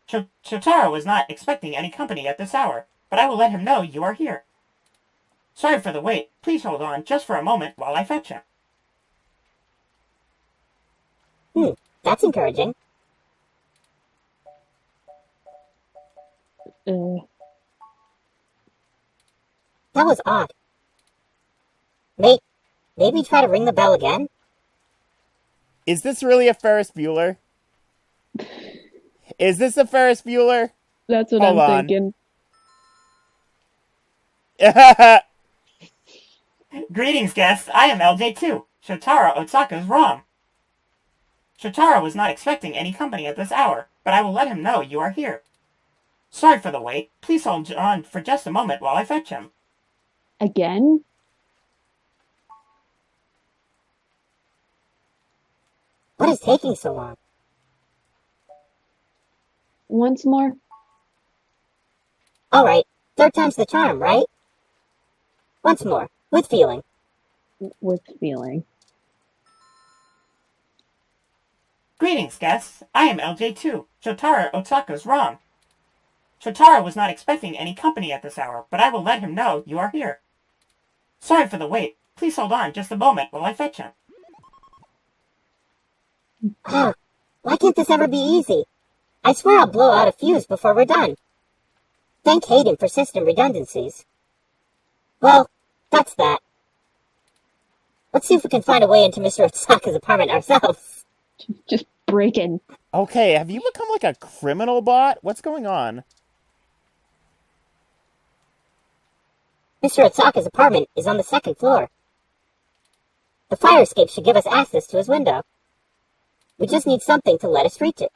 Speaker 6: Shotaro was not expecting any company at this hour, but I will let him know you are here. Sorry for the wait. Please hold on just for a moment while I fetch him.
Speaker 3: That's encouraging.
Speaker 2: Uh,
Speaker 3: That was odd. Maybe try to ring the bell again?
Speaker 1: Is this really a Ferris Bueller? Is this a Ferris Bueller?
Speaker 2: that's what
Speaker 1: Hold
Speaker 2: I'm
Speaker 1: on.
Speaker 2: thinking.
Speaker 6: Greetings, guest. I am LJ2, Shotaro Osaka's ROM. Shotaro was not expecting any company at this hour, but I will let him know you are here. Sorry for the wait. Please hold on for just a moment while I fetch him.
Speaker 2: Again?
Speaker 3: What is taking so long?
Speaker 2: Once more?
Speaker 3: Alright, third time's the charm, right? Once more, with feeling.
Speaker 2: With feeling.
Speaker 6: Greetings, guests. I am LJ2, Shotaro Osaka's ROM. Shotaro was not expecting any company at this hour, but I will let him know you are here. Sorry for the wait. Please hold on just a moment while I fetch him.
Speaker 3: Why can't this ever be easy? I swear I'll blow out a fuse before we're done. Thank Hayden for system redundancies. Well, that's that. Let's see if we can find a way into Mr. Osaka's apartment ourselves.
Speaker 2: Just breaking.
Speaker 1: Okay, have you become like a criminal bot? What's going on?
Speaker 3: Mr. Osaka's apartment is on the second floor. The fire escape should give us access to his window. We just need something to let us reach it.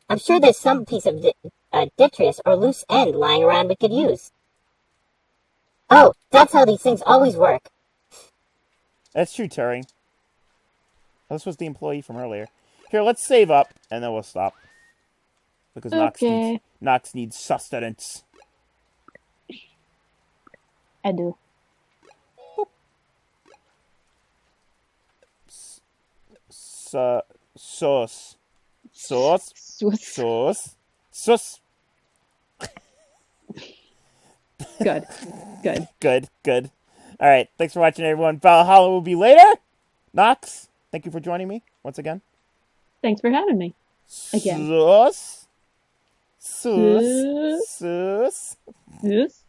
Speaker 3: I'm sure there's some piece of detritus or loose end lying around we could use. Oh, that's how these things always work.
Speaker 1: That's true, Turing. This was the employee from earlier. Here, let's save up, and then we'll stop. Because
Speaker 2: Okay.
Speaker 1: Nox needs sustenance.
Speaker 2: I do.
Speaker 1: Sauce.
Speaker 2: Good.
Speaker 1: Good. Alright, thanks for watching, everyone. Valhalla will be later. Nox, thank you for joining me once again.
Speaker 2: Thanks for having me. Again.
Speaker 1: Sauce.
Speaker 2: Yes.